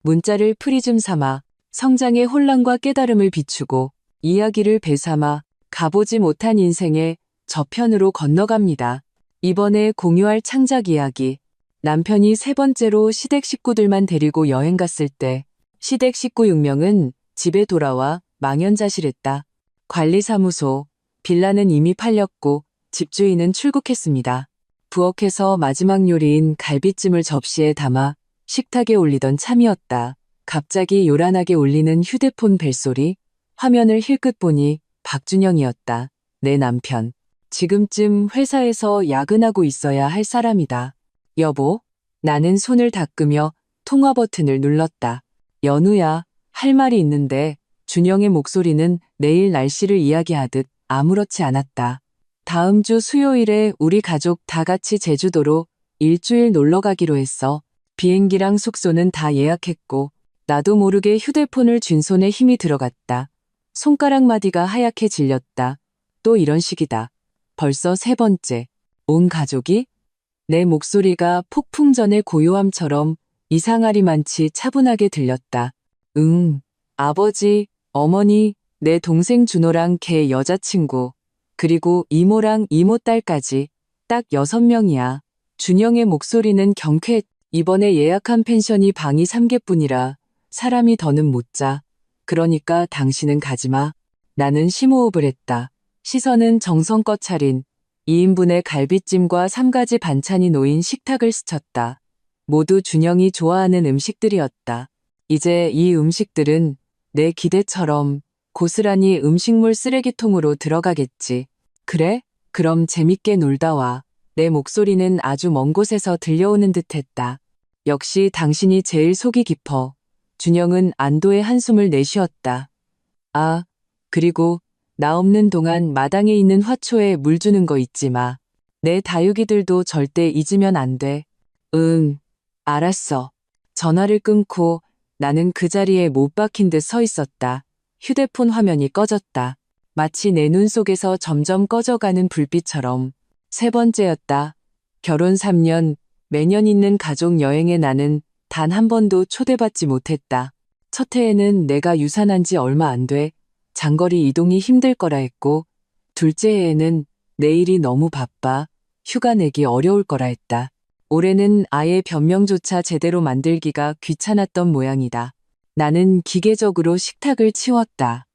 문자를 프리즘 삼아 성장의 혼란과 깨달음을 비추고 이야기를 배삼아 가보지 못한 인생의 저편으로 건너갑니다. 이번에 공유할 창작 이야기. 남편이 세 번째로 시댁 식구들만 데리고 여행 갔을 때 시댁 식구 6명은 집에 돌아와 망연자실했다. 관리사무소, 빌라는 이미 팔렸고 집주인은 출국했습니다. 부엌에서 마지막 요리인 갈비찜을 접시에 담아 식탁에 올리던 참이었다. 갑자기 요란하게 울리는 휴대폰 벨소리, 화면을 힐끗 보니 박준영이었다. 내 남편. 지금쯤 회사에서 야근하고 있어야 할 사람이다. 여보, 나는 손을 닦으며 통화 버튼을 눌렀다. 연우야, 할 말이 있는데. 준영의 목소리는 내일 날씨를 이야기하듯 아무렇지 않았다. 다음 주 수요일에 우리 가족 다 같이 제주도로 일주일 놀러 가기로 했어. 비행기랑 숙소는 다 예약했고 나도 모르게 휴대폰을 쥔 손에 힘이 들어갔다. 손가락 마디가 하얗게 질렸다. 또 이런 식이다. 벌써 세 번째. 온 가족이? 내 목소리가 폭풍 전의 고요함처럼 이상하리만치 차분하게 들렸다. 응, 아버지, 어머니, 내 동생 준호랑 걔 여자친구, 그리고 이모랑 이모딸까지 딱 6명이야. 준영의 목소리는 경쾌. 이번에 예약한 펜션이 방이 3개뿐이라 사람이 더는 못 자. 그러니까 당신은 가지마. 나는 심호흡을 했다. 시선은 정성껏 차린 2인분의 갈비찜과 3가지 반찬이 놓인 식탁을 스쳤다. 모두 준영이 좋아하는 음식들이었다. 이제 이 음식들은 내 기대처럼 고스란히 음식물 쓰레기통으로 들어가겠지. 그래? 그럼 재밌게 놀다 와. 내 목소리는 아주 먼 곳에서 들려오는 듯했다. 역시 당신이 제일 속이 깊어. 준영은 안도의 한숨을 내쉬었다. 아, 그리고 나 없는 동안 마당에 있는 화초에 물 주는 거 잊지 마. 내 다육이들도 절대 잊으면 안 돼. 응, 알았어. 전화를 끊고 나는 그 자리에 못 박힌 듯 서 있었다. 휴대폰 화면이 꺼졌다. 마치 내 눈 속에서 점점 꺼져가는 불빛처럼. 세 번째였다. 결혼 3년, 매년 있는 가족 여행에 나는 단 한 번도 초대받지 못했다. 첫 해에는 내가 유산한 지 얼마 안 돼 장거리 이동이 힘들 거라 했고, 둘째 해에는 내일이 너무 바빠 휴가 내기 어려울 거라 했다. 올해는 아예 변명조차 제대로 만들기가 귀찮았던 모양이다. 나는 기계적으로 식탁을 치웠다.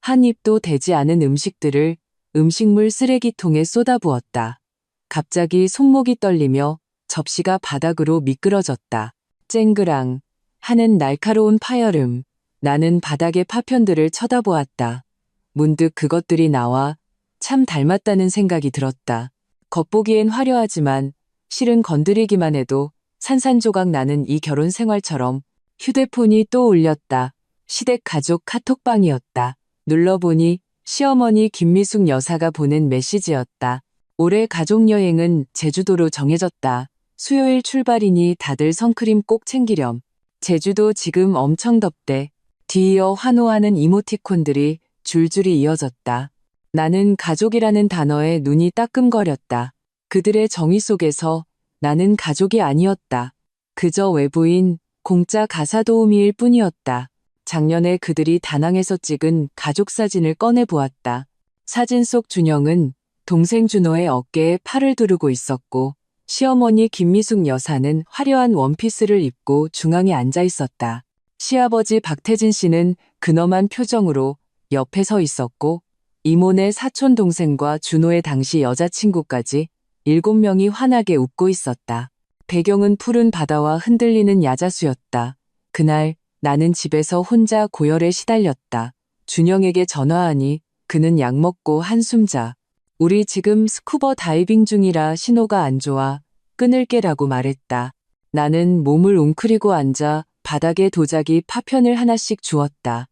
한 입도 되지 않은 음식들을 음식물 쓰레기통에 쏟아부었다. 갑자기 손목이 떨리며 접시가 바닥으로 미끄러졌다. 쨍그랑 하는 날카로운 파열음. 나는 바닥의 파편들을 쳐다보았다. 문득 그것들이 나와 참 닮았다는 생각이 들었다. 겉보기엔 화려하지만 실은 건드리기만 해도 산산조각 나는 이 결혼 생활처럼. 휴대폰이 또 울렸다. 시댁 가족 카톡방이었다. 눌러보니 시어머니 김미숙 여사가 보낸 메시지였다. 올해 가족여행은 제주도로 정해졌다. 수요일 출발이니 다들 선크림 꼭 챙기렴. 제주도 지금 엄청 덥대. 뒤이어 환호하는 이모티콘들이 줄줄이 이어졌다. 나는 가족이라는 단어에 눈이 따끔거렸다. 그들의 정의 속에서 나는 가족이 아니었다. 그저 외부인, 공짜 가사 도우미일 뿐이었다. 작년에 그들이 다낭에서 찍은 가족 사진을 꺼내 보았다. 사진 속 준영은 동생 준호의 어깨에 팔을 두르고 있었고, 시어머니 김미숙 여사는 화려한 원피스를 입고 중앙에 앉아 있었다. 시아버지 박태진 씨는 근엄한 표정으로 옆에 서 있었고, 이모네 사촌 동생과 준호의 당시 여자친구까지 7명이 환하게 웃고 있었다. 배경은 푸른 바다와 흔들리는 야자수였다. 그날 나는 집에서 혼자 고열에 시달렸다. 준영에게 전화하니 그는 약 먹고 한숨 자. 우리 지금 스쿠버 다이빙 중이라 신호가 안 좋아. 끊을게라고 말했다. 나는 몸을 웅크리고 앉아 바닥에 도자기 파편을 하나씩 주었다.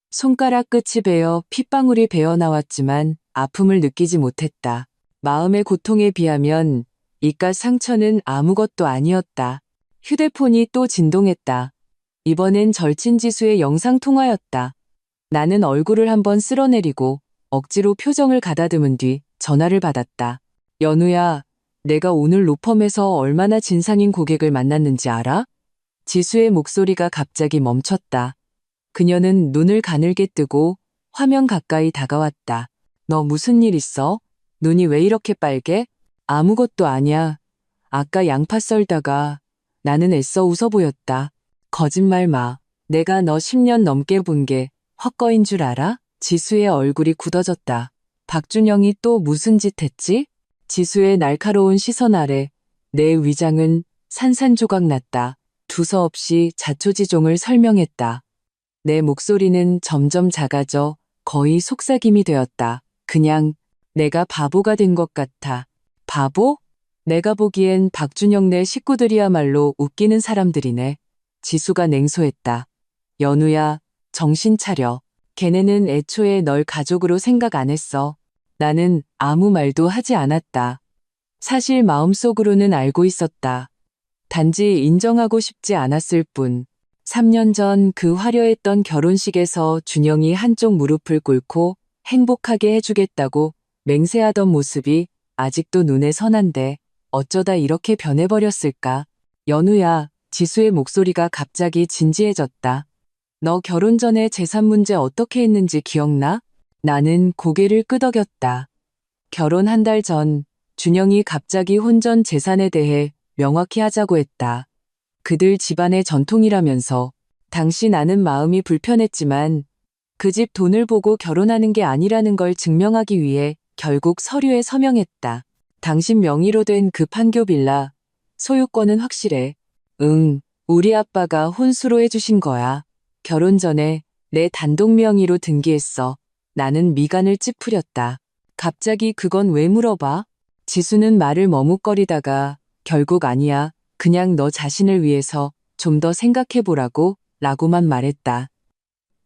손가락 끝이 베어 핏방울이 배어 나왔지만 아픔을 느끼지 못했다. 마음의 고통에 비하면 이깟 상처는 아무것도 아니었다. 휴대폰이 또 진동했다. 이번엔 절친지수의 영상통화였다. 나는 얼굴을 한번 쓸어내리고 억지로 표정을 가다듬은 뒤 전화를 받았다. 연우야, 내가 오늘 로펌에서 얼마나 진상인 고객을 만났는지 알아? 지수의 목소리가 갑자기 멈췄다. 그녀는 눈을 가늘게 뜨고 화면 가까이 다가왔다. 너 무슨 일 있어? 눈이 왜 이렇게 빨개? 아무것도 아니야. 아까 양파 썰다가 나는 애써 웃어 보였다. 거짓말 마. 내가 너 10년 넘게 본 게 헛거인 줄 알아? 지수의 얼굴이 굳어졌다. 박준영이 또 무슨 짓 했지? 지수의 날카로운 시선 아래 내 위장은 산산조각 났다. 두서없이 자초지종을 설명했다. 내 목소리는 점점 작아져 거의 속삭임이 되었다. 그냥 내가 바보가 된 것 같아. 바보? 내가 보기엔 박준영네 식구들이야말로 웃기는 사람들이네. 지수가 냉소했다. 연우야, 정신 차려. 걔네는 애초에 널 가족으로 생각 안 했어. 나는 아무 말도 하지 않았다. 사실 마음속으로는 알고 있었다. 단지 인정하고 싶지 않았을 뿐. 3년 전 그 화려했던 결혼식에서 준영이 한쪽 무릎을 꿇고 행복하게 해주겠다고 맹세하던 모습이 아직도 눈에 선한데 어쩌다 이렇게 변해버렸을까? 연우야, 지수의 목소리가 갑자기 진지해졌다. 너 결혼 전에 재산 문제 어떻게 했는지 기억나? 나는 고개를 끄덕였다. 결혼 한 달 전 준영이 갑자기 혼전 재산에 대해 명확히 하자고 했다. 그들 집안의 전통이라면서. 당시 나는 마음이 불편했지만 그 집 돈을 보고 결혼하는 게 아니라는 걸 증명하기 위해 결국 서류에 서명했다. 당신 명의로 된 그 판교 빌라 소유권은 확실해. 응, 우리 아빠가 혼수로 해주신 거야. 결혼 전에 내 단독 명의로 등기했어. 나는 미간을 찌푸렸다. 갑자기 그건 왜 물어봐? 지수는 말을 머뭇거리다가 결국 아니야. 그냥 너 자신을 위해서 좀 더 생각해보라고 라고만 말했다.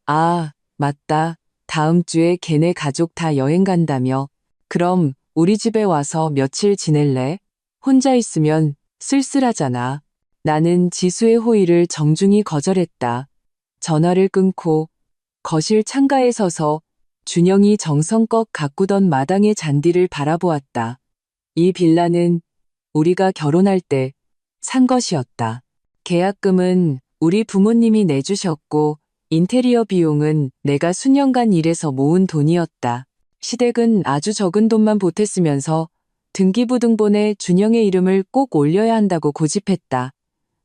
아, 맞다. 다음 주에 걔네 가족 다 여행 간다며. 그럼 우리 집에 와서 며칠 지낼래? 혼자 있으면 쓸쓸하잖아. 나는 지수의 호의를 정중히 거절했다. 전화를 끊고 거실 창가에 서서 준영이 정성껏 가꾸던 마당의 잔디를 바라보았다. 이 빌라는 우리가 결혼할 때 산 것이었다. 계약금은 우리 부모님이 내주셨고 인테리어 비용은 내가 수년간 일해서 모은 돈이었다. 시댁은 아주 적은 돈만 보탰으면서 등기부등본에 준영의 이름을 꼭 올려야 한다고 고집했다.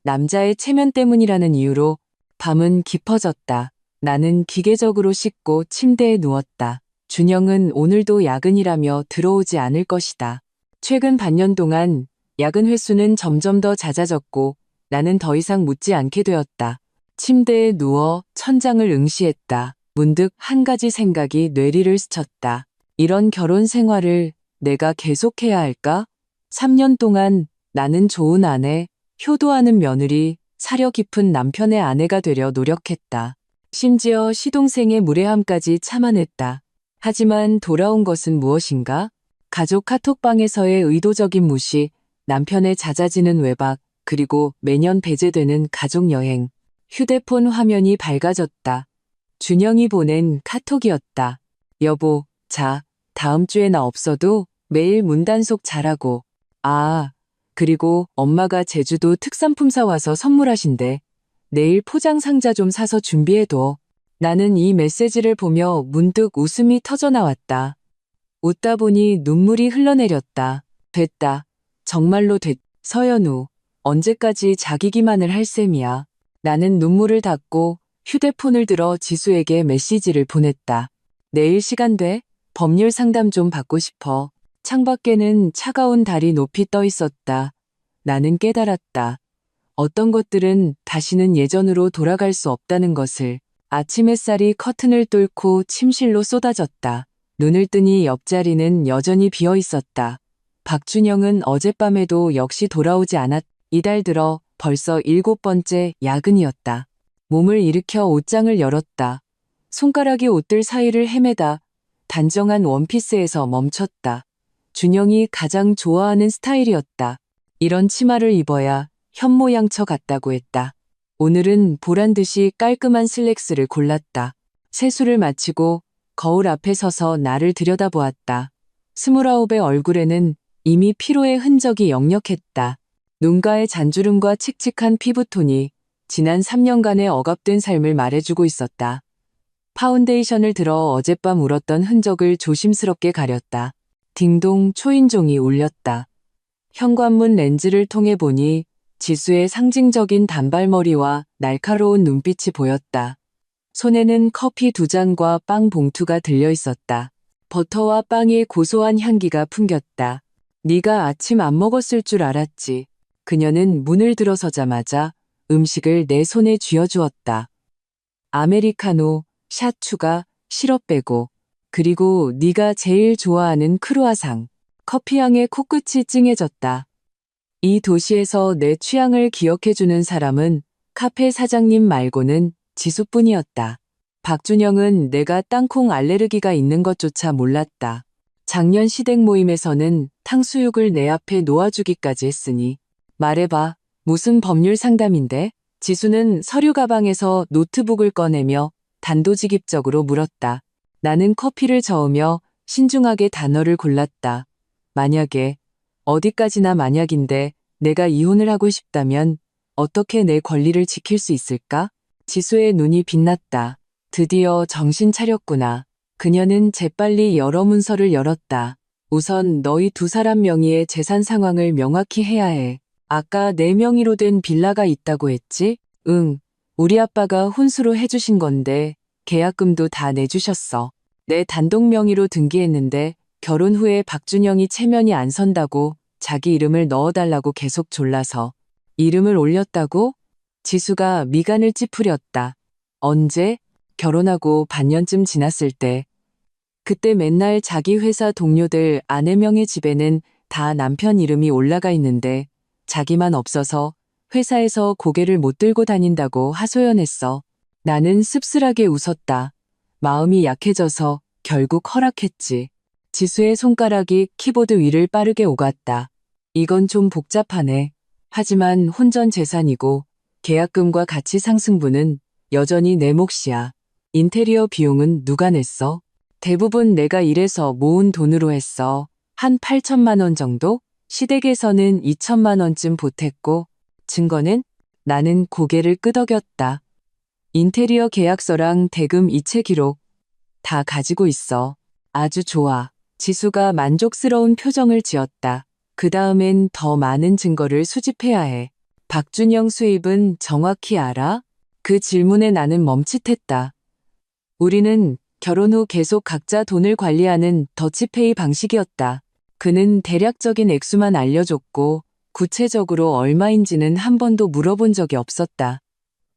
남자의 체면 때문이라는 이유로 밤은 깊어졌다. 나는 기계적으로 씻고 침대에 누웠다. 준영은 오늘도 야근이라며 들어오지 않을 것이다. 최근 반년 동안 야근 횟수는 점점 더 잦아졌고 나는 더 이상 묻지 않게 되었다. 침대에 누워 천장을 응시했다. 문득 한 가지 생각이 뇌리를 스쳤다. 이런 결혼 생활을 내가 계속해야 할까? 3년 동안 나는 좋은 아내, 효도하는 며느리, 사려 깊은 남편의 아내가 되려 노력했다. 심지어 시동생의 무례함까지 참아냈다. 하지만 돌아온 것은 무엇인가? 가족 카톡방에서의 의도적인 무시, 남편의 잦아지는 외박, 그리고 매년 배제되는 가족여행. 휴대폰 화면이 밝아졌다. 준영이 보낸 카톡이었다. 여보, 자, 다음 주에 나 없어도 매일 문단속 잘하고. 아, 그리고 엄마가 제주도 특산품 사와서 선물하신대. 내일 포장 상자 좀 사서 준비해둬. 나는 이 메시지를 보며 문득 웃음이 터져나왔다. 웃다 보니 눈물이 흘러내렸다. 됐다. 정말로 됐. 서연우, 언제까지 자기 기만을 할 셈이야. 나는 눈물을 닦고 휴대폰을 들어 지수에게 메시지를 보냈다. 내일 시간 돼? 법률 상담 좀 받고 싶어. 창밖에는 차가운 달이 높이 떠 있었다. 나는 깨달았다. 어떤 것들은 다시는 예전으로 돌아갈 수 없다는 것을. 아침 햇살이 커튼을 뚫고 침실로 쏟아졌다. 눈을 뜨니 옆자리는 여전히 비어 있었다. 박준영은 어젯밤에도 역시 돌아오지 않았. 이달 들어 벌써 7번째 야근이었다. 몸을 일으켜 옷장을 열었다. 손가락이 옷들 사이를 헤매다 단정한 원피스에서 멈췄다. 준영이 가장 좋아하는 스타일이었다. 이런 치마를 입어야 현모양처 같다고 했다. 오늘은 보란듯이 깔끔한 슬랙스를 골랐다. 세수를 마치고 거울 앞에 서서 나를 들여다보았다. 29의 얼굴에는 이미 피로의 흔적이 역력했다. 눈가의 잔주름과 칙칙한 피부톤이 지난 3년간의 억압된 삶을 말해주고 있었다. 파운데이션을 들어 어젯밤 울었던 흔적을 조심스럽게 가렸다. 딩동 초인종이 울렸다. 현관문 렌즈를 통해 보니 지수의 상징적인 단발머리와 날카로운 눈빛이 보였다. 손에는 커피 2잔과 빵 봉투가 들려 있었다. 버터와 빵의 고소한 향기가 풍겼다. 네가 아침 안 먹었을 줄 알았지. 그녀는 문을 들어서자마자 음식을 내 손에 쥐어주었다. 아메리카노, 샷 추가, 시럽 빼고, 그리고 네가 제일 좋아하는 크루아상. 커피향에 코끝이 찡해졌다. 이 도시에서 내 취향을 기억해주는 사람은 카페 사장님 말고는 지수뿐이었다. 박준영은 내가 땅콩 알레르기가 있는 것조차 몰랐다. 작년 시댁 모임에서는 탕수육을 내 앞에 놓아주기까지 했으니. 말해봐, 무슨 법률 상담인데? 지수는 서류 가방에서 노트북을 꺼내며 단도직입적으로 물었다. 나는 커피를 저으며 신중하게 단어를 골랐다. 만약에, 어디까지나 만약인데 내가 이혼을 하고 싶다면 어떻게 내 권리를 지킬 수 있을까? 지수의 눈이 빛났다. 드디어 정신 차렸구나. 그녀는 재빨리 여러 문서를 열었다. 우선 너희 2사람 명의의 재산 상황을 명확히 해야 해. 아까 내 명의로 된 빌라가 있다고 했지? 응. 우리 아빠가 혼수로 해주신 건데 계약금도 다 내주셨어. 내 단독 명의로 등기했는데 결혼 후에 박준영이 체면이 안 선다고 자기 이름을 넣어달라고 계속 졸라서. 이름을 올렸다고? 지수가 미간을 찌푸렸다. 언제? 결혼하고 반년쯤 지났을 때. 그때 맨날 자기 회사 동료들 아내 명의 집에는 다 남편 이름이 올라가 있는데 자기만 없어서 회사에서 고개를 못 들고 다닌다고 하소연했어. 나는 씁쓸하게 웃었다. 마음이 약해져서 결국 허락했지. 지수의 손가락이 키보드 위를 빠르게 오갔다. 이건 좀 복잡하네. 하지만 혼전 재산이고 계약금과 가치 상승분은 여전히 내 몫이야. 인테리어 비용은 누가 냈어? 대부분 내가 일해서 모은 돈으로 했어. 한 8천만 원 정도? 시댁에서는 2천만 원쯤 보탰고 증거는? 나는 고개를 끄덕였다. 인테리어 계약서랑 대금 이체 기록 다 가지고 있어. 아주 좋아. 지수가 만족스러운 표정을 지었다. 그 다음엔 더 많은 증거를 수집해야 해. 박준영 수입은 정확히 알아? 그 질문에 나는 멈칫했다. 우리는 결혼 후 계속 각자 돈을 관리하는 더치페이 방식이었다. 그는 대략적인 액수만 알려줬고 구체적으로 얼마인지는 한 번도 물어본 적이 없었다.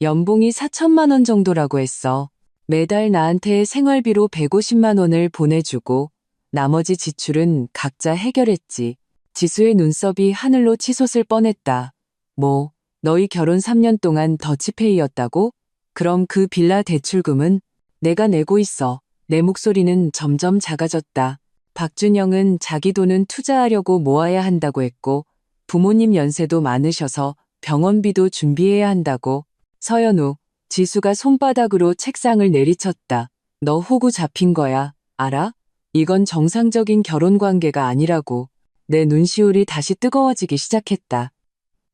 연봉이 4천만 원 정도라고 했어. 매달 나한테 생활비로 150만 원을 보내주고 나머지 지출은 각자 해결했지. 지수의 눈썹이 하늘로 치솟을 뻔했다. 뭐, 너희 결혼 3년 동안 더치페이였다고? 그럼 그 빌라 대출금은? 내가 내고 있어. 내 목소리는 점점 작아졌다. 박준영은 자기 돈은 투자하려고 모아야 한다고 했고 부모님 연세도 많으셔서 병원비도 준비해야 한다고. 서연우, 지수가 손바닥으로 책상을 내리쳤다. 너 호구 잡힌 거야. 알아? 이건 정상적인 결혼 관계가 아니라고. 내 눈시울이 다시 뜨거워지기 시작했다.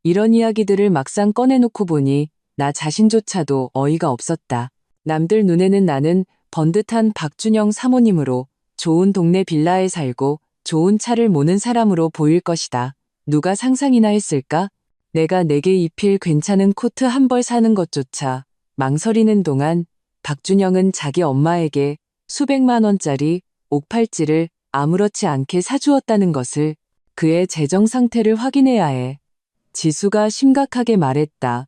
이런 이야기들을 막상 꺼내놓고 보니 나 자신조차도 어이가 없었다. 남들 눈에는 나는 번듯한 박준영 사모님으로 좋은 동네 빌라에 살고 좋은 차를 모는 사람으로 보일 것이다. 누가 상상이나 했을까? 내가 내게 입힐 괜찮은 코트 한 벌 사는 것조차 망설이는 동안 박준영은 자기 엄마에게 수백만 원짜리 옥팔찌를 아무렇지 않게 사주었다는 것을, 그의 재정 상태를 확인해야 해. 지수가 심각하게 말했다.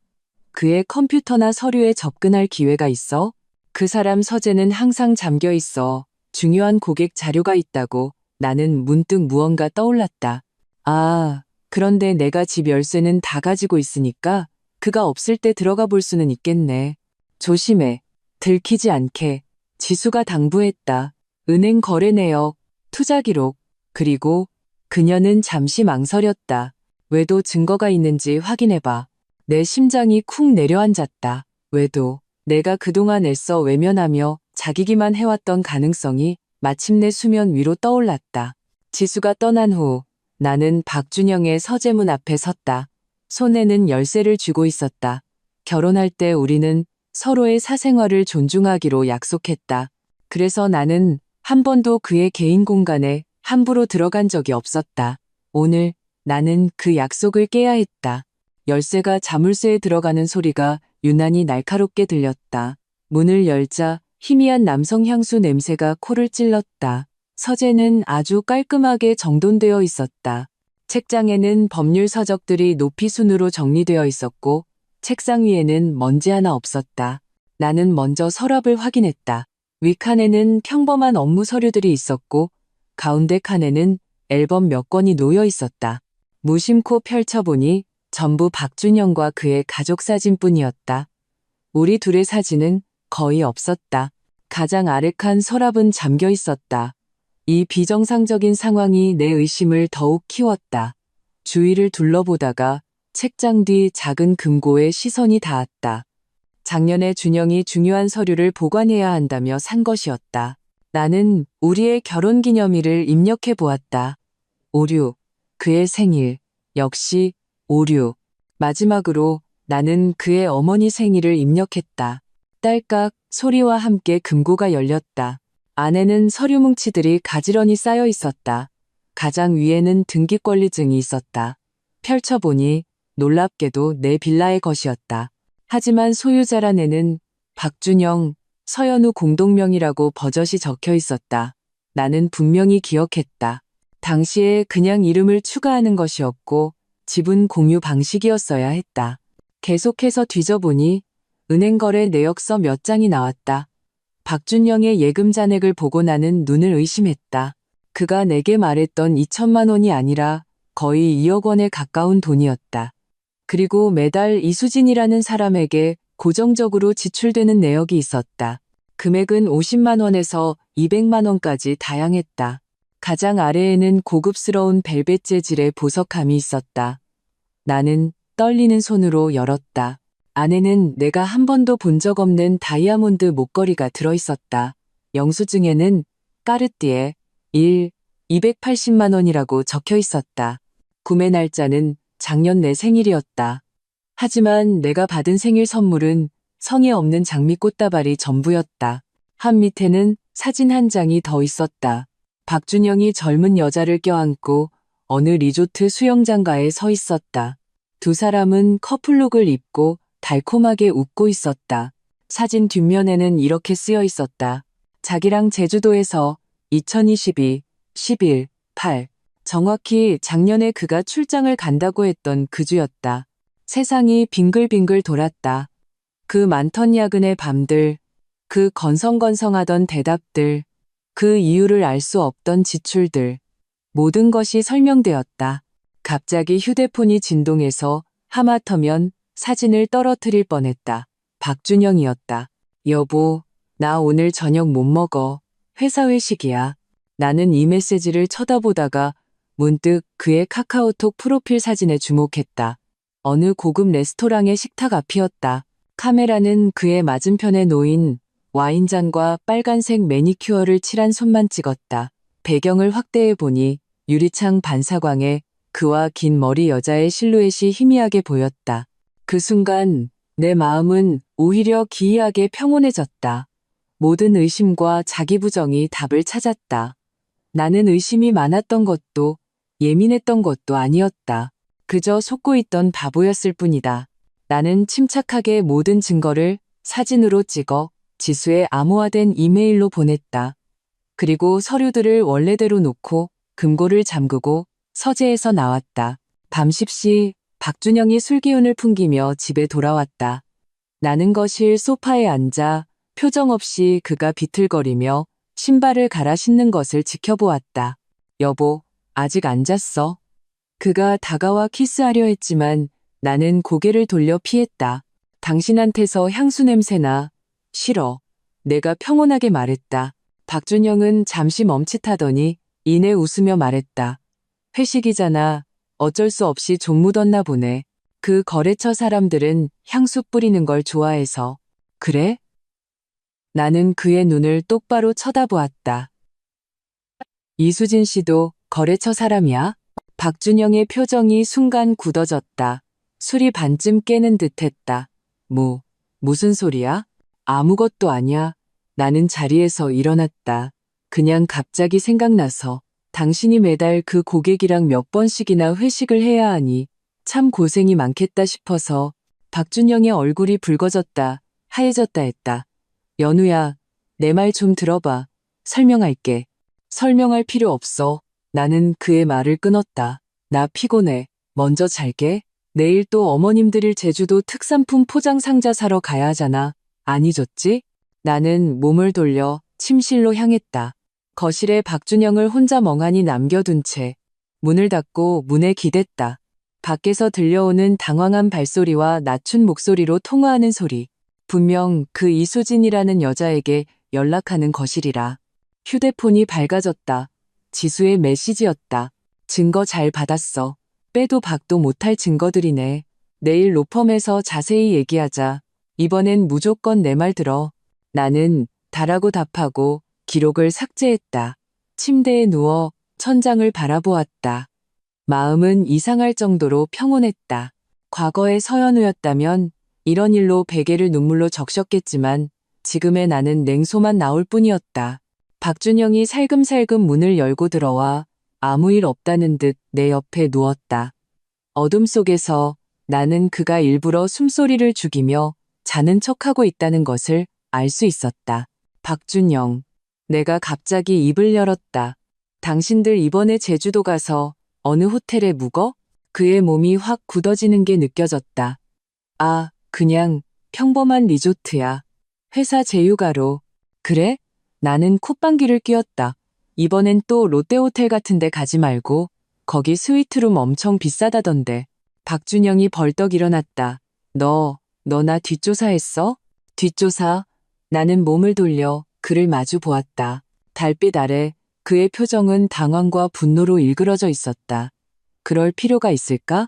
그의 컴퓨터나 서류에 접근할 기회가 있어? 그 사람 서재는 항상 잠겨 있어. 중요한 고객 자료가 있다고. 나는 문득 무언가 떠올랐다. 아, 그런데 내가 집 열쇠는 다 가지고 있으니까 그가 없을 때 들어가 볼 수는 있겠네. 조심해. 들키지 않게. 지수가 당부했다. 은행 거래 내역, 투자 기록, 그리고 그녀는 잠시 망설였다. 외도 증거가 있는지 확인해봐. 내 심장이 쿵 내려앉았다. 외도. 내가 그동안 애써 외면하며 자기기만 해왔던 가능성이 마침내 수면 위로 떠올랐다. 지수가 떠난 후 나는 박준영의 서재문 앞에 섰다. 손에는 열쇠를 쥐고 있었다. 결혼할 때 우리는 서로의 사생활을 존중하기로 약속했다. 그래서 나는 한 번도 그의 개인 공간에 함부로 들어간 적이 없었다. 오늘 나는 그 약속을 깨야 했다. 열쇠가 자물쇠에 들어가는 소리가 유난히 날카롭게 들렸다. 문을 열자 희미한 남성 향수 냄새가 코를 찔렀다. 서재는 아주 깔끔하게 정돈되어 있었다. 책장에는 법률 서적들이 높이 순으로 정리되어 있었고 책상 위에는 먼지 하나 없었다. 나는 먼저 서랍을 확인했다. 윗칸에는 평범한 업무 서류들이 있었고 가운데 칸에는 앨범 몇 권이 놓여 있었다. 무심코 펼쳐보니 전부 박준영과 그의 가족 사진뿐이었다. 우리 둘의 사진은 거의 없었다. 가장 아래 칸 서랍은 잠겨 있었다. 이 비정상적인 상황이 내 의심을 더욱 키웠다. 주위를 둘러보다가 책장 뒤 작은 금고에 시선이 닿았다. 작년에 준영이 중요한 서류를 보관해야 한다며 산 것이었다. 나는 우리의 결혼기념일을 입력해 보았다. 오류, 그의 생일, 역시 오류. 마지막으로 나는 그의 어머니 생일을 입력했다. 딸깍 소리와 함께 금고가 열렸다. 안에는 서류 뭉치들이 가지런히 쌓여 있었다. 가장 위에는 등기권리증이 있었다. 펼쳐보니 놀랍게도 내 빌라의 것이었다. 하지만 소유자란에는 박준영, 서연우 공동명이라고 버젓이 적혀 있었다. 나는 분명히 기억했다. 당시에 그냥 이름을 추가하는 것이었고 지분 공유 방식이었어야 했다. 계속해서 뒤져보니 은행거래 내역서 몇 장이 나왔다. 박준영의 예금 잔액을 보고 나는 눈을 의심했다. 그가 내게 말했던 2천만 원이 아니라 거의 2억 원에 가까운 돈이었다. 그리고 매달 이수진이라는 사람에게 고정적으로 지출되는 내역이 있었다. 금액은 50만 원에서 200만 원까지 다양했다. 가장 아래에는 고급스러운 벨벳 재질의 보석함이 있었다. 나는 떨리는 손으로 열었다. 안에는 내가 한 번도 본 적 없는 다이아몬드 목걸이가 들어있었다. 영수증에는 까르띠에 280만 원이라고 적혀 있었다. 구매 날짜는 작년 내 생일이었다. 하지만 내가 받은 생일 선물은 성에 없는 장미꽃다발이 전부였다. 한 밑에는 사진 한 장이 더 있었다. 박준영이 젊은 여자를 껴안고 어느 리조트 수영장가에 서 있었다. 두 사람은 커플룩을 입고 달콤하게 웃고 있었다. 사진 뒷면에는 이렇게 쓰여 있었다. 자기랑 제주도에서 2022, 11, 8. 정확히 작년에 그가 출장을 간다고 했던 그 주였다. 세상이 빙글빙글 돌았다. 그 많던 야근의 밤들, 그 건성건성하던 대답들, 그 이유를 알 수 없던 지출들, 모든 것이 설명되었다. 갑자기 휴대폰이 진동해서 하마터면 사진을 떨어뜨릴 뻔했다. 박준영이었다. 여보, 나 오늘 저녁 못 먹어. 회사 회식이야. 나는 이 메시지를 쳐다보다가 문득 그의 카카오톡 프로필 사진에 주목했다. 어느 고급 레스토랑의 식탁 앞이었다. 카메라는 그의 맞은편에 놓인 와인잔과 빨간색 매니큐어를 칠한 손만 찍었다. 배경을 확대해 보니 유리창 반사광에 그와 긴 머리 여자의 실루엣이 희미하게 보였다. 그 순간 내 마음은 오히려 기이하게 평온해졌다. 모든 의심과 자기 부정이 답을 찾았다. 나는 의심이 많았던 것도 예민했던 것도 아니었다. 그저 속고 있던 바보였을 뿐이다. 나는 침착하게 모든 증거를 사진으로 찍어 지수에 암호화된 이메일로 보냈다. 그리고 서류들을 원래대로 놓고 금고를 잠그고 서재에서 나왔다. 밤 10시 박준영이 술기운을 풍기며 집에 돌아왔다. 나는 거실 소파에 앉아 표정 없이 그가 비틀거리며 신발을 갈아 신는 것을 지켜보았다. 여보, 아직 안 잤어? 그가 다가와 키스하려 했지만 나는 고개를 돌려 피했다. 당신한테서 향수 냄새나. 싫어. 내가 평온하게 말했다. 박준영은 잠시 멈칫하더니 이내 웃으며 말했다. 회식이잖아. 어쩔 수 없이 좀 묻었나 보네. 그 거래처 사람들은 향수 뿌리는 걸 좋아해서. 그래? 나는 그의 눈을 똑바로 쳐다보았다. 이수진 씨도 거래처 사람이야? 박준영의 표정이 순간 굳어졌다. 술이 반쯤 깨는 듯했다. 무슨 소리야? 아무것도 아냐. 나는 자리에서 일어났다. 그냥 갑자기 생각나서 당신이 매달 그 고객이랑 몇 번씩이나 회식을 해야 하니 참 고생이 많겠다 싶어서. 박준영의 얼굴이 붉어졌다, 하얘졌다 했다. 연우야, 내 말 좀 들어봐. 설명할게. 설명할 필요 없어. 나는 그의 말을 끊었다. 나 피곤해. 먼저 잘게. 내일 또 어머님들일 제주도 특산품 포장 상자 사러 가야 하잖아. 안 잊었지? 나는 몸을 돌려 침실로 향했다. 거실에 박준영을 혼자 멍하니 남겨둔 채 문을 닫고 문에 기댔다. 밖에서 들려오는 당황한 발소리와 낮춘 목소리로 통화하는 소리. 분명 그 이수진이라는 여자에게 연락하는 것이리라. 휴대폰이 밝아졌다. 지수의 메시지였다. 증거 잘 받았어. 빼도 박도 못할 증거들이네. 내일 로펌에서 자세히 얘기하자. 이번엔 무조건 내 말 들어. 나는 다라고 답하고 기록을 삭제했다. 침대에 누워 천장을 바라보았다. 마음은 이상할 정도로 평온했다. 과거의 서연우였다면 이런 일로 베개를 눈물로 적셨겠지만 지금의 나는 냉소만 나올 뿐이었다. 박준영이 살금살금 문을 열고 들어와 아무 일 없다는 듯 내 옆에 누웠다. 어둠 속에서 나는 그가 일부러 숨소리를 죽이며 자는 척하고 있다는 것을 알 수 있었다. 박준영, 내가 갑자기 입을 열었다. 당신들 이번에 제주도 가서 어느 호텔에 묵어? 그의 몸이 확 굳어지는 게 느껴졌다. 아, 그냥 평범한 리조트야. 회사 제휴가로. 그래? 나는 콧방귀를 뀌었다. 이번엔 또 롯데호텔 같은 데 가지 말고 거기 스위트룸 엄청 비싸다던데. 박준영이 벌떡 일어났다. 너 나 뒷조사했어? 뒷조사? 나는 몸을 돌려 그를 마주 보았다. 달빛 아래 그의 표정은 당황과 분노로 일그러져 있었다. 그럴 필요가 있을까?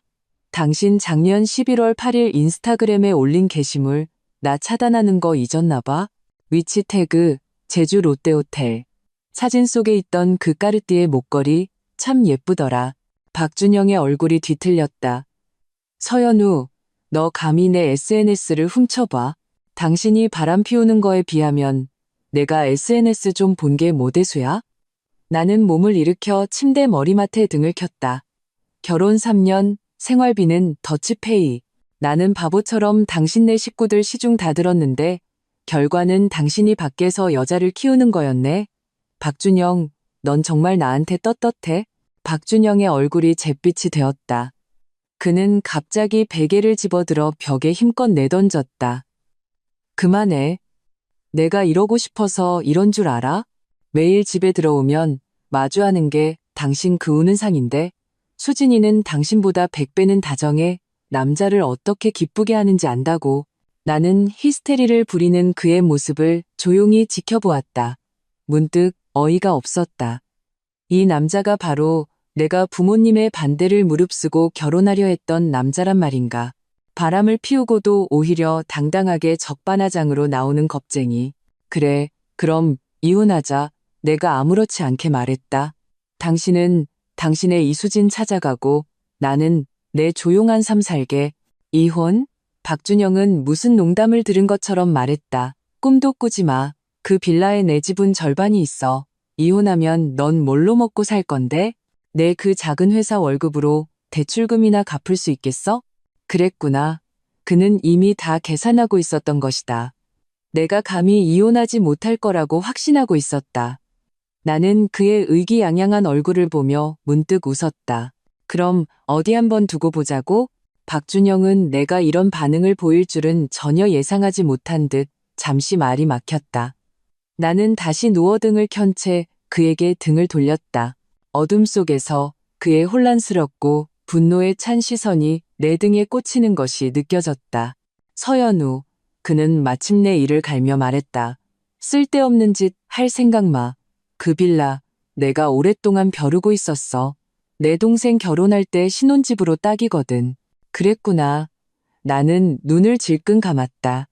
당신 작년 11월 8일 인스타그램에 올린 게시물 나 차단하는 거 잊었나 봐? 위치 태그 제주 롯데호텔. 사진 속에 있던 그 까르띠에 목걸이 참 예쁘더라. 박준영의 얼굴이 뒤틀렸다. 서연우, 너 감히 내 SNS를 훔쳐봐. 당신이 바람 피우는 거에 비하면 내가 SNS 좀 본 게 뭐 대수야? 나는 몸을 일으켜 침대 머리맡에 등을 켰다. 결혼 3년, 생활비는 더치페이. 나는 바보처럼 당신네 식구들 시중 다 들었는데 결과는 당신이 밖에서 여자를 키우는 거였네. 박준영, 넌 정말 나한테 떳떳해? 박준영의 얼굴이 잿빛이 되었다. 그는 갑자기 베개를 집어들어 벽에 힘껏 내던졌다. 그만해. 내가 이러고 싶어서 이런 줄 알아? 매일 집에 들어오면 마주하는 게 당신 그 우는 상인데 수진이는 당신보다 100배는 다정해. 남자를 어떻게 기쁘게 하는지 안다고. 나는 히스테리를 부리는 그의 모습을 조용히 지켜보았다. 문득 어이가 없었다. 이 남자가 바로 내가 부모님의 반대를 무릅쓰고 결혼하려 했던 남자란 말인가. 바람을 피우고도 오히려 당당하게 적반하장으로 나오는 겁쟁이. 그래, 그럼 이혼하자. 내가 아무렇지 않게 말했다. 당신은 당신의 이수진 찾아가고 나는 내 조용한 삶 살게. 이혼? 박준영은 무슨 농담을 들은 것처럼 말했다. 꿈도 꾸지 마. 그 빌라에 내 지분 절반이 있어. 이혼하면 넌 뭘로 먹고 살 건데? 내 그 작은 회사 월급으로 대출금이나 갚을 수 있겠어? 그랬구나. 그는 이미 다 계산하고 있었던 것이다. 내가 감히 이혼하지 못할 거라고 확신하고 있었다. 나는 그의 의기양양한 얼굴을 보며 문득 웃었다. 그럼 어디 한번 두고 보자고? 박준영은 내가 이런 반응을 보일 줄은 전혀 예상하지 못한 듯 잠시 말이 막혔다. 나는 다시 누워 등을 켠 채 그에게 등을 돌렸다. 어둠 속에서 그의 혼란스럽고 분노에 찬 시선이 내 등에 꽂히는 것이 느껴졌다. 서연우, 그는 마침내 이를 갈며 말했다. 쓸데없는 짓 할 생각 마. 그 빌라 내가 오랫동안 벼르고 있었어. 내 동생 결혼할 때 신혼집으로 딱이거든. 그랬구나. 나는 눈을 질끈 감았다.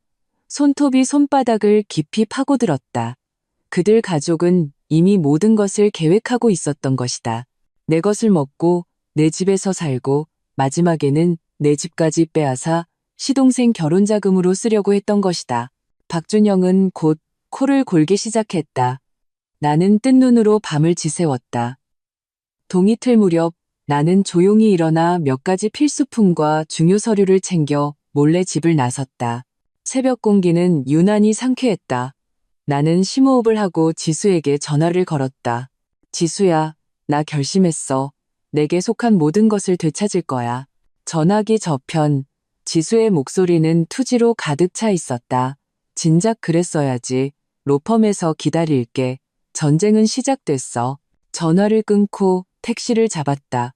손톱이 손바닥을 깊이 파고들었다. 그들 가족은 이미 모든 것을 계획하고 있었던 것이다. 내 것을 먹고 내 집에서 살고 마지막에는 내 집까지 빼앗아 시동생 결혼 자금으로 쓰려고 했던 것이다. 박준영은 곧 코를 골기 시작했다. 나는 뜬 눈으로 밤을 지새웠다. 동이틀 무렵 나는 조용히 일어나 몇 가지 필수품과 중요 서류를 챙겨 몰래 집을 나섰다. 새벽 공기는 유난히 상쾌했다. 나는 심호흡을 하고 지수에게 전화를 걸었다. 지수야, 나 결심했어. 내게 속한 모든 것을 되찾을 거야. 전화기 저편, 지수의 목소리는 투지로 가득 차 있었다. 진작 그랬어야지. 로펌에서 기다릴게. 전쟁은 시작됐어. 전화를 끊고 택시를 잡았다.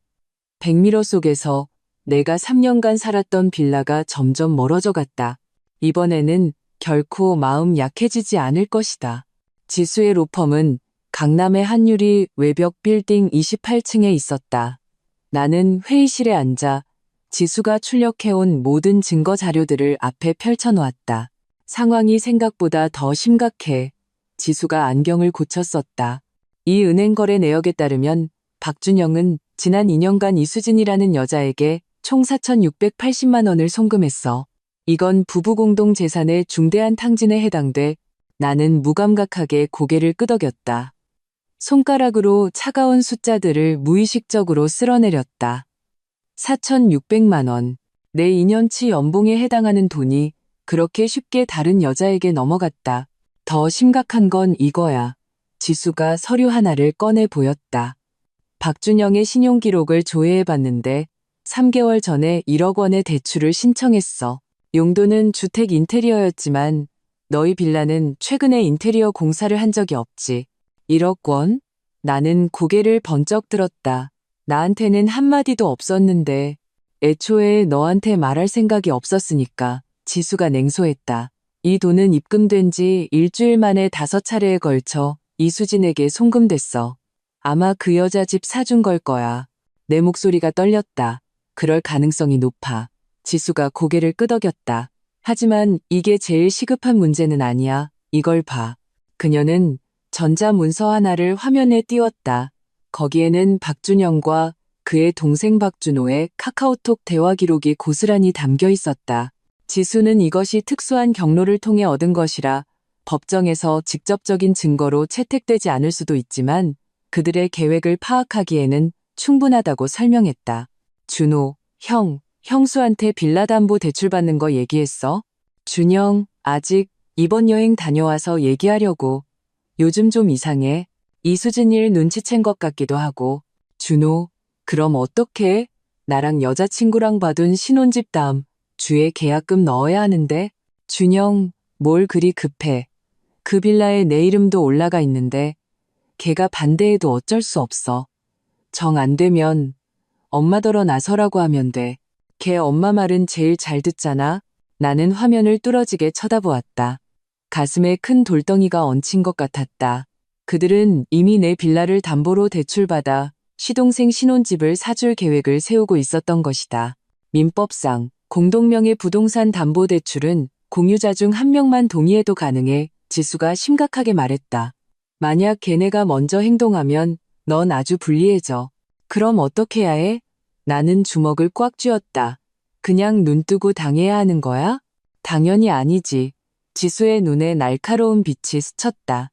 백미러 속에서 내가 3년간 살았던 빌라가 점점 멀어져 갔다. 이번에는 결코 마음 약해지지 않을 것이다. 지수의 로펌은 강남의 한유리 외벽 빌딩 28층에 있었다. 나는 회의실에 앉아 지수가 출력해온 모든 증거 자료들을 앞에 펼쳐놓았다. 상황이 생각보다 더 심각해. 지수가 안경을 고쳤었다. 이 은행 거래 내역에 따르면 박준영은 지난 2년간 이수진이라는 여자에게 총 4,680만 원을 송금했어. 이건 부부 공동 재산의 중대한 탕진에 해당돼. 나는 무감각하게 고개를 끄덕였다. 손가락으로 차가운 숫자들을 무의식적으로 쓸어내렸다. 4,600만 원. 내 2년치 연봉에 해당하는 돈이 그렇게 쉽게 다른 여자에게 넘어갔다. 더 심각한 건 이거야. 지수가 서류 하나를 꺼내 보였다. 박준영의 신용기록을 조회해봤는데 3개월 전에 1억 원의 대출을 신청했어. 용도는 주택 인테리어였지만 너희 빌라는 최근에 인테리어 공사를 한 적이 없지. 1억 원? 나는 고개를 번쩍 들었다. 나한테는 한마디도 없었는데 애초에 너한테 말할 생각이 없었으니까. 지수가 냉소했다. 이 돈은 입금된 지 일주일 만에 5차례에 걸쳐 이수진에게 송금됐어. 아마 그 여자 집 사준 걸 거야. 내 목소리가 떨렸다. 그럴 가능성이 높아. 지수가 고개를 끄덕였다. 하지만 이게 제일 시급한 문제는 아니야. 이걸 봐. 그녀는 전자문서 하나를 화면에 띄웠다. 거기에는 박준영과 그의 동생 박준호의 카카오톡 대화 기록이 고스란히 담겨 있었다. 지수는 이것이 특수한 경로를 통해 얻은 것이라 법정에서 직접적인 증거로 채택되지 않을 수도 있지만 그들의 계획을 파악하기에는 충분하다고 설명했다. 준호, 형수한테 빌라 담보 대출 받는 거 얘기했어? 준영, 아직 이번 여행 다녀와서 얘기하려고. 요즘 좀 이상해. 이수진 일 눈치챈 것 같기도 하고. 준호, 그럼 어떡해? 나랑 여자친구랑 받은 신혼집 다음 주에 계약금 넣어야 하는데. 준영, 뭘 그리 급해. 그 빌라에 내 이름도 올라가 있는데 걔가 반대해도 어쩔 수 없어. 정 안 되면 엄마더러 나서라고 하면 돼. 걔 엄마 말은 제일 잘 듣잖아. 나는 화면을 뚫어지게 쳐다보았다. 가슴에 큰 돌덩이가 얹힌 것 같았다. 그들은 이미 내 빌라를 담보로 대출받아 시동생 신혼집을 사줄 계획을 세우고 있었던 것이다. 민법상 공동명의 부동산 담보 대출은 공유자 중 한 명만 동의해도 가능해. 지수가 심각하게 말했다. 만약 걔네가 먼저 행동하면 넌 아주 불리해져. 그럼 어떻게 해야 해? 나는 주먹을 꽉 쥐었다. 그냥 눈 뜨고 당해야 하는 거야? 당연히 아니지. 지수의 눈에 날카로운 빛이 스쳤다.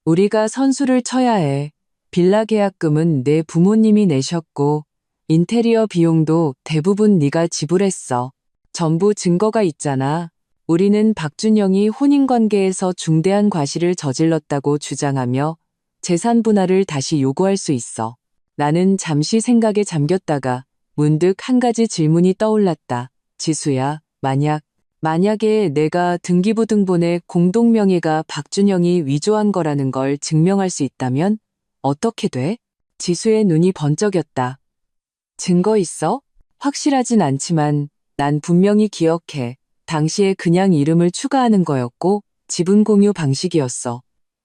우리가 선수를 쳐야 해. 빌라 계약금은 내 부모님이 내셨고 인테리어 비용도 대부분 네가 지불했어. 전부 증거가 있잖아. 우리는 박준영이 혼인관계에서 중대한 과실을 저질렀다고 주장하며 재산 분할을 다시 요구할 수 있어. 나는 잠시 생각에 잠겼다가 문득 한 가지 질문이 떠올랐다. 지수야, 만약에 내가 등기부등본에 공동명의가 박준영이 위조한 거라는 걸 증명할 수 있다면 어떻게 돼? 지수의 눈이 번쩍였다. 증거 있어? 확실하진 않지만 난 분명히 기억해. 당시에 그냥 이름을 추가하는 거였고 지분 공유 방식이었어.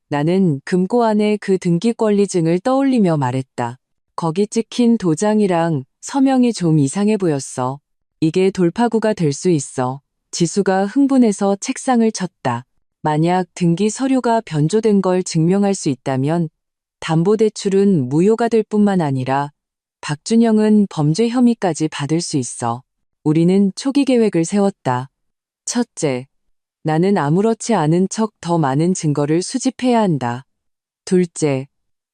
나는 금고 안에 그 등기권리증을 떠올리며 말했다. 거기 찍힌 도장이랑 서명이 좀 이상해 보였어. 이게 돌파구가 될 수 있어. 지수가 흥분해서 책상을 쳤다. 만약 등기 서류가 변조된 걸 증명할 수 있다면 담보대출은 무효가 될 뿐만 아니라 박준영은 범죄 혐의까지 받을 수 있어. 우리는 초기 계획을 세웠다. 첫째, 나는 아무렇지 않은 척 더 많은 증거를 수집해야 한다. 둘째,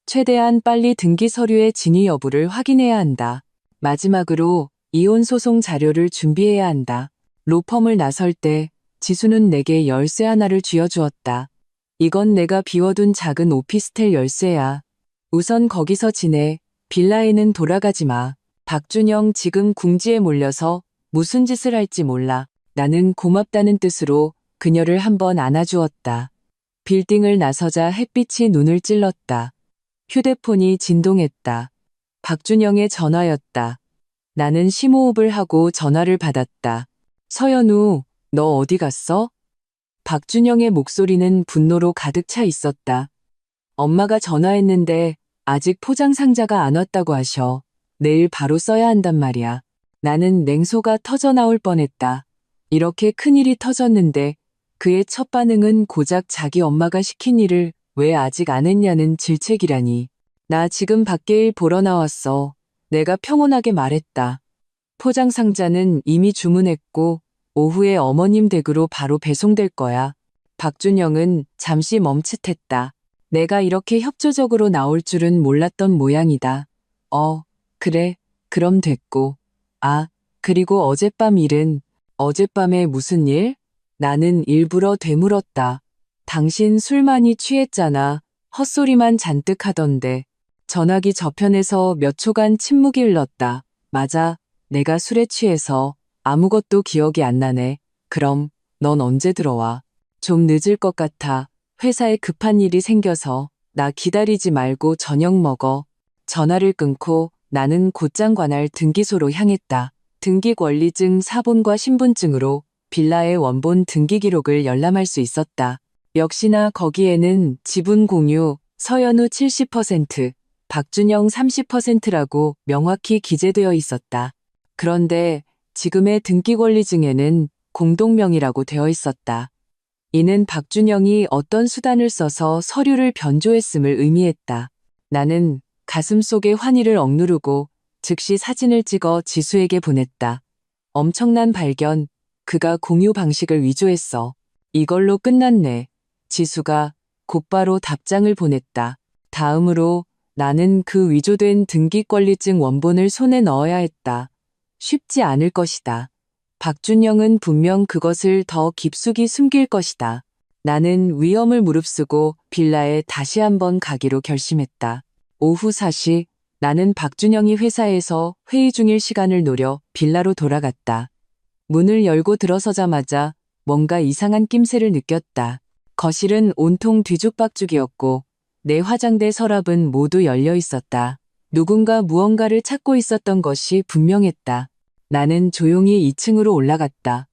최대한 빨리 등기 서류의 진위 여부를 확인해야 한다. 마지막으로 이혼 소송 자료를 준비해야 한다. 로펌을 나설 때 지수는 내게 열쇠 하나를 쥐어주었다. 이건 내가 비워둔 작은 오피스텔 열쇠야. 우선 거기서 지내. 빌라에는 돌아가지 마. 박준영 지금 궁지에 몰려서 무슨 짓을 할지 몰라. 나는 고맙다는 뜻으로 그녀를 한번 안아주었다. 빌딩을 나서자 햇빛이 눈을 찔렀다. 휴대폰이 진동했다. 박준영의 전화였다. 나는 심호흡을 하고 전화를 받았다. 서연우, 너 어디 갔어? 박준영의 목소리는 분노로 가득 차 있었다. 엄마가 전화했는데 아직 포장 상자가 안 왔다고 하셔. 내일 바로 써야 한단 말이야. 나는 냉소가 터져 나올 뻔했다. 이렇게 큰일이 터졌는데 그의 첫 반응은 고작 자기 엄마가 시킨 일을 왜 아직 안 했냐는 질책이라니. 나 지금 밖에 일 보러 나왔어. 내가 평온하게 말했다. 포장 상자는 이미 주문했고 오후에 어머님 댁으로 바로 배송될 거야. 박준영은 잠시 멈칫했다. 내가 이렇게 협조적으로 나올 줄은 몰랐던 모양이다. 그래, 그럼 됐고. 그리고 어젯밤 일은, 어젯밤에 무슨 일? 나는 일부러 되물었다. 당신 술 많이 취했잖아. 헛소리만 잔뜩 하던데. 전화기 저편에서 몇 초간 침묵이 흘렀다. 맞아, 내가 술에 취해서 아무것도 기억이 안 나네. 그럼 넌 언제 들어와? 좀 늦을 것 같아. 회사에 급한 일이 생겨서. 나 기다리지 말고 저녁 먹어. 전화를 끊고 나는 곧장 관할 등기소로 향했다. 등기 권리증 사본과 신분증으로 빌라의 원본 등기 기록을 열람할 수 있었다. 역시나 거기에는 지분 공유, 서연우 70%, 박준영 30%라고 명확히 기재되어 있었다. 그런데 지금의 등기 권리증에는 공동명의라고 되어 있었다. 이는 박준영이 어떤 수단을 써서 서류를 변조했음을 의미했다. 나는 가슴속에 환희를 억누르고 즉시 사진을 찍어 지수에게 보냈다. 엄청난 발견. 그가 공유 방식을 위조했어. 이걸로 끝났네. 지수가 곧바로 답장을 보냈다. 다음으로 나는 그 위조된 등기권리증 원본을 손에 넣어야 했다. 쉽지 않을 것이다. 박준영은 분명 그것을 더 깊숙이 숨길 것이다. 나는 위험을 무릅쓰고 빌라에 다시 한번 가기로 결심했다. 오후 4시 나는 박준영이 회사에서 회의 중일 시간을 노려 빌라로 돌아갔다. 문을 열고 들어서자마자 뭔가 이상한 낌새를 느꼈다. 거실은 온통 뒤죽박죽이었고 내 화장대 서랍은 모두 열려 있었다. 누군가 무언가를 찾고 있었던 것이 분명했다. 나는 조용히 2층으로 올라갔다.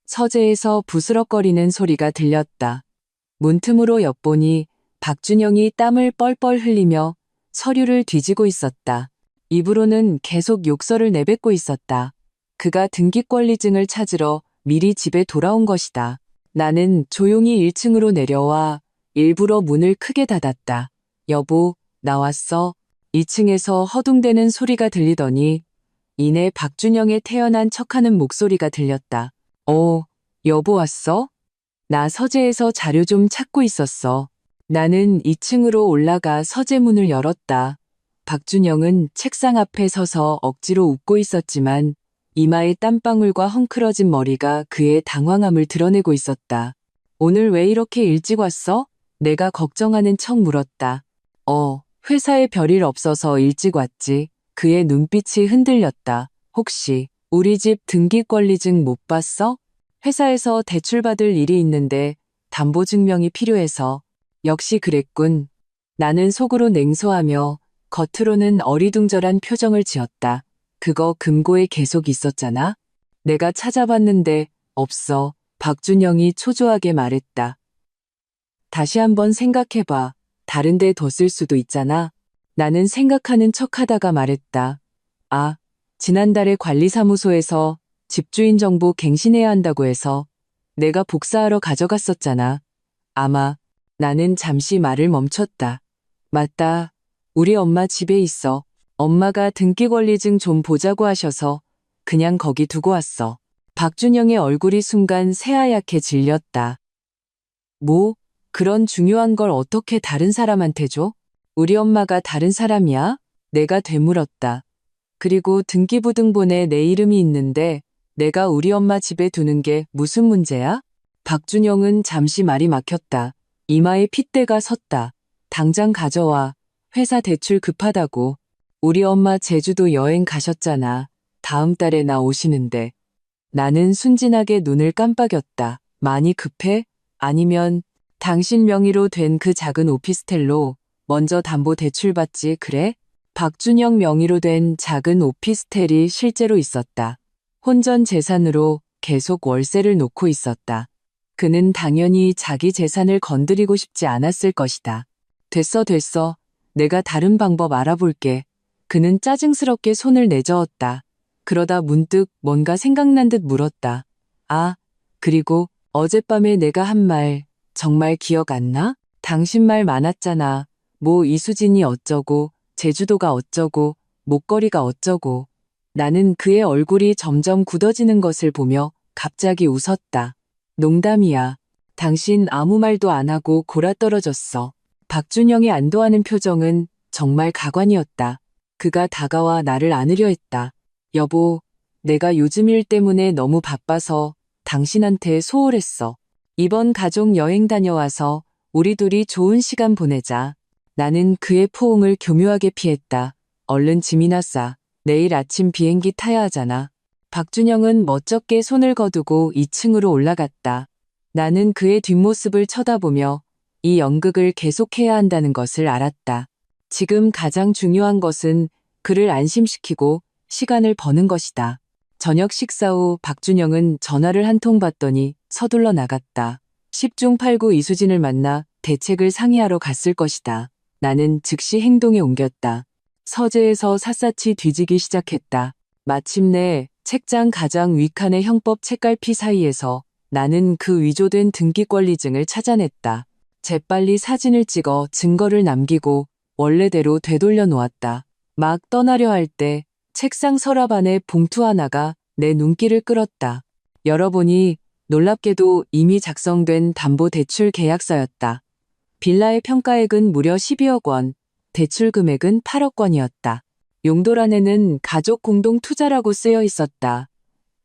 서재에서 부스럭거리는 소리가 들렸다. 문틈으로 엿보니 박준영이 땀을 뻘뻘 흘리며 서류를 뒤지고 있었다. 입으로는 계속 욕설을 내뱉고 있었다. 그가 등기권리증을 찾으러 미리 집에 돌아온 것이다. 나는 조용히 1층으로 내려와 일부러 문을 크게 닫았다. 여보, 나왔어. 2층에서 허둥대는 소리가 들리더니 이내 박준영의 태연한 척하는 목소리가 들렸다. 여보 왔어? 나 서재에서 자료 좀 찾고 있었어. 나는 2층으로 올라가 서재 문을 열었다. 박준영은 책상 앞에 서서 억지로 웃고 있었지만 이마에 땀방울과 헝클어진 머리가 그의 당황함을 드러내고 있었다. 오늘 왜 이렇게 일찍 왔어? 내가 걱정하는 척 물었다. 회사에 별일 없어서 일찍 왔지. 그의 눈빛이 흔들렸다. 혹시 우리 집 등기권리증 못 봤어? 회사에서 대출받을 일이 있는데 담보증명이 필요해서. 역시 그랬군. 나는 속으로 냉소하며 겉으로는 어리둥절한 표정을 지었다. 그거 금고에 계속 있었잖아? 내가 찾아봤는데 없어. 박준영이 초조하게 말했다. 다시 한번 생각해봐. 다른 데 뒀을 수도 있잖아. 나는 생각하는 척하다가 말했다. 지난달에 관리사무소에서 집주인 정보 갱신해야 한다고 해서 내가 복사하러 가져갔었잖아. 아마. 나는 잠시 말을 멈췄다. 맞다. 우리 엄마 집에 있어. 엄마가 등기권리증 좀 보자고 하셔서 그냥 거기 두고 왔어. 박준영의 얼굴이 순간 새하얗게 질렸다. 뭐? 그런 중요한 걸 어떻게 다른 사람한테 줘? 우리 엄마가 다른 사람이야? 내가 되물었다. 그리고 등기부등본에 내 이름이 있는데 내가 우리 엄마 집에 두는 게 무슨 문제야? 박준영은 잠시 말이 막혔다. 이마에 핏대가 섰다. 당장 가져와. 회사 대출 급하다고. 우리 엄마 제주도 여행 가셨잖아. 다음 달에 나 오시는데. 나는 순진하게 눈을 깜빡였다. 많이 급해? 아니면 당신 명의로 된 그 작은 오피스텔로 먼저 담보 대출 받지 그래? 박준영 명의로 된 작은 오피스텔이 실제로 있었다. 혼전 재산으로 계속 월세를 놓고 있었다. 그는 당연히 자기 재산을 건드리고 싶지 않았을 것이다. 됐어. 내가 다른 방법 알아볼게. 그는 짜증스럽게 손을 내저었다. 그러다 문득 뭔가 생각난 듯 물었다. 아, 그리고 어젯밤에 내가 한 말 정말 기억 안 나? 당신 말 많았잖아. 뭐 이수진이 어쩌고, 제주도가 어쩌고, 목걸이가 어쩌고. 나는 그의 얼굴이 점점 굳어지는 것을 보며 갑자기 웃었다. 농담이야. 당신 아무 말도 안 하고 골아떨어졌어. 박준영이 안도하는 표정은 정말 가관이었다. 그가 다가와 나를 안으려 했다. 여보, 내가 요즘 일 때문에 너무 바빠서 당신한테 소홀했어. 이번 가족 여행 다녀와서 우리 둘이 좋은 시간 보내자. 나는 그의 포옹을 교묘하게 피했다. 얼른 짐이나 싸. 내일 아침 비행기 타야 하잖아. 박준영은 멋쩍게 손을 거두고 2층으로 올라갔다. 나는 그의 뒷모습을 쳐다보며 이 연극을 계속해야 한다는 것을 알았다. 지금 가장 중요한 것은 그를 안심시키고 시간을 버는 것이다. 저녁 식사 후 박준영은 전화를 한 통 받더니 서둘러 나갔다. 10중 8구 이수진을 만나 대책을 상의하러 갔을 것이다. 나는 즉시 행동에 옮겼다. 서재에서 샅샅이 뒤지기 시작했다. 마침내 책장 가장 윗칸의 형법 책갈피 사이에서 나는 그 위조된 등기권리증을 찾아냈다. 재빨리 사진을 찍어 증거를 남기고 원래대로 되돌려 놓았다. 막 떠나려 할 때 책상 서랍 안에 봉투 하나가 내 눈길을 끌었다. 열어보니 놀랍게도 이미 작성된 담보대출 계약서였다. 빌라의 평가액은 무려 12억 원, 대출 금액은 8억 원이었다. 용도란에는 가족 공동 투자라고 쓰여 있었다.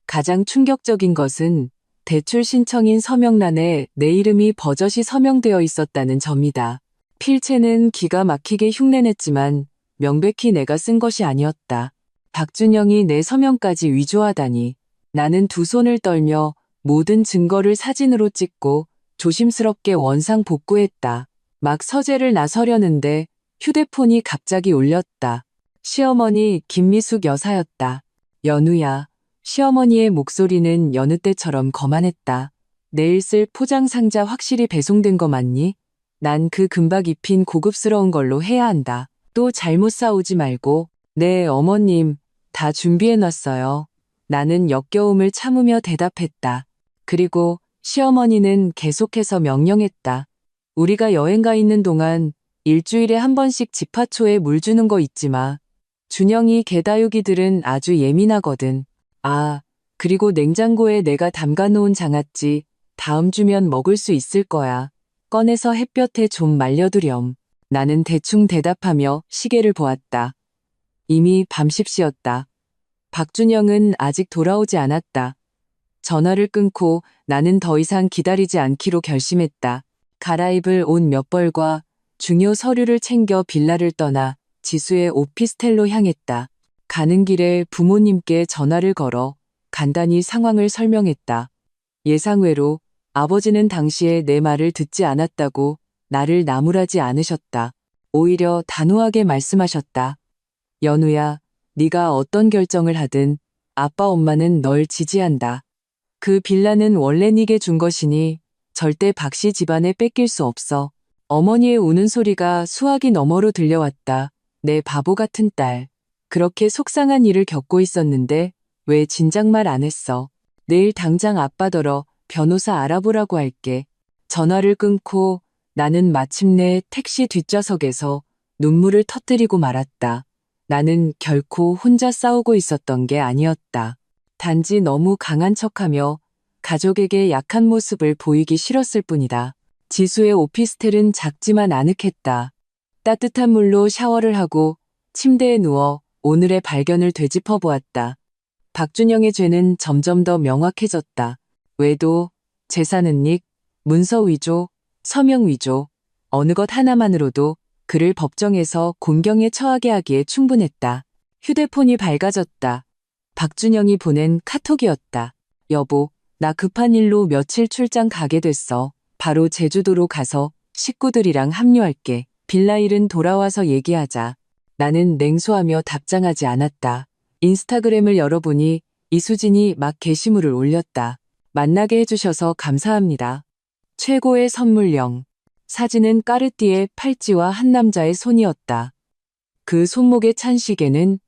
가장 충격적인 것은 대출 신청인 서명란에 내 이름이 버젓이 서명되어 있었다는 점이다. 필체는 기가 막히게 흉내냈지만 명백히 내가 쓴 것이 아니었다. 박준영이 내 서명까지 위조하다니. 나는 두 손을 떨며 모든 증거를 사진으로 찍고 조심스럽게 원상 복구했다. 막 서재를 나서려는데 휴대폰이 갑자기 울렸다. 시어머니 김미숙 여사였다. 연우야. 시어머니의 목소리는 여느 때처럼 거만했다. 내일 쓸 포장 상자 확실히 배송된 거 맞니? 난 그 금박 입힌 고급스러운 걸로 해야 한다. 또 잘못 싸우지 말고. 네, 어머님. 다 준비해놨어요. 나는 역겨움을 참으며 대답했다. 그리고 시어머니는 계속해서 명령했다. 우리가 여행 가 있는 동안 일주일에 한 번씩 집화초에 물 주는 거 잊지 마. 준영이 개다육이들은 아주 예민하거든. 아, 그리고 냉장고에 내가 담가놓은 장아찌 다음 주면 먹을 수 있을 거야. 꺼내서 햇볕에 좀 말려두렴. 나는 대충 대답하며 시계를 보았다. 이미 밤 10시였다. 박준영은 아직 돌아오지 않았다. 전화를 끊고 나는 더 이상 기다리지 않기로 결심했다. 갈아입을 옷 몇 벌과 중요 서류를 챙겨 빌라를 떠나 지수의 오피스텔로 향했다. 가는 길에 부모님께 전화를 걸어 간단히 상황을 설명했다. 예상외로 아버지는 당시에 내 말을 듣지 않았다고 나를 나무라지 않으셨다. 오히려 단호하게 말씀하셨다. 연우야, 네가 어떤 결정을 하든 아빠 엄마는 널 지지한다. 그 빌라는 원래 네게 준 것이니 절대 박씨 집안에 뺏길 수 없어. 어머니의 우는 소리가 수화기 너머로 들려왔다. 내 바보 같은 딸. 그렇게 속상한 일을 겪고 있었는데 왜 진작 말 안 했어. 내일 당장 아빠더러 변호사 알아보라고 할게. 전화를 끊고 나는 마침내 택시 뒷좌석에서 눈물을 터뜨리고 말았다. 나는 결코 혼자 싸우고 있었던 게 아니었다. 단지 너무 강한 척하며 가족에게 약한 모습을 보이기 싫었을 뿐이다. 지수의 오피스텔은 작지만 아늑했다. 따뜻한 물로 샤워를 하고 침대에 누워 오늘의 발견을 되짚어 보았다. 박준영의 죄는 점점 더 명확해졌다. 외도, 재산은닉, 문서 위조, 서명 위조, 어느 것 하나만으로도 그를 법정에서 곤경에 처하게 하기에 충분했다. 휴대폰이 밝아졌다. 박준영이 보낸 카톡이었다. 여보, 나 급한 일로 며칠 출장 가게 됐어. 바로 제주도로 가서 식구들이랑 합류할게. 빌라 일은 돌아와서 얘기하자. 나는 냉소하며 답장하지 않았다. 인스타그램을 열어보니 이수진이 막 게시물을 올렸다. 만나게 해주셔서 감사합니다. 최고의 선물용. 사진은 까르띠에 팔찌와 한 남자의 손이었다. 그 손목에 찬 시계는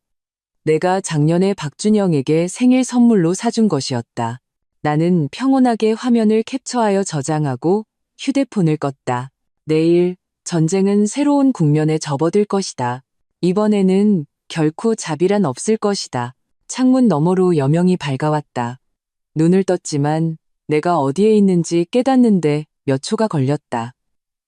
내가 작년에 박준영에게 생일 선물로 사준 것이었다. 나는 평온하게 화면을 캡처하여 저장하고 휴대폰을 껐다. 내일 전쟁은 새로운 국면에 접어들 것이다. 이번에는 결코 자비란 없을 것이다. 창문 너머로 여명이 밝아왔다. 눈을 떴지만 내가 어디에 있는지 깨닫는데 몇 초가 걸렸다.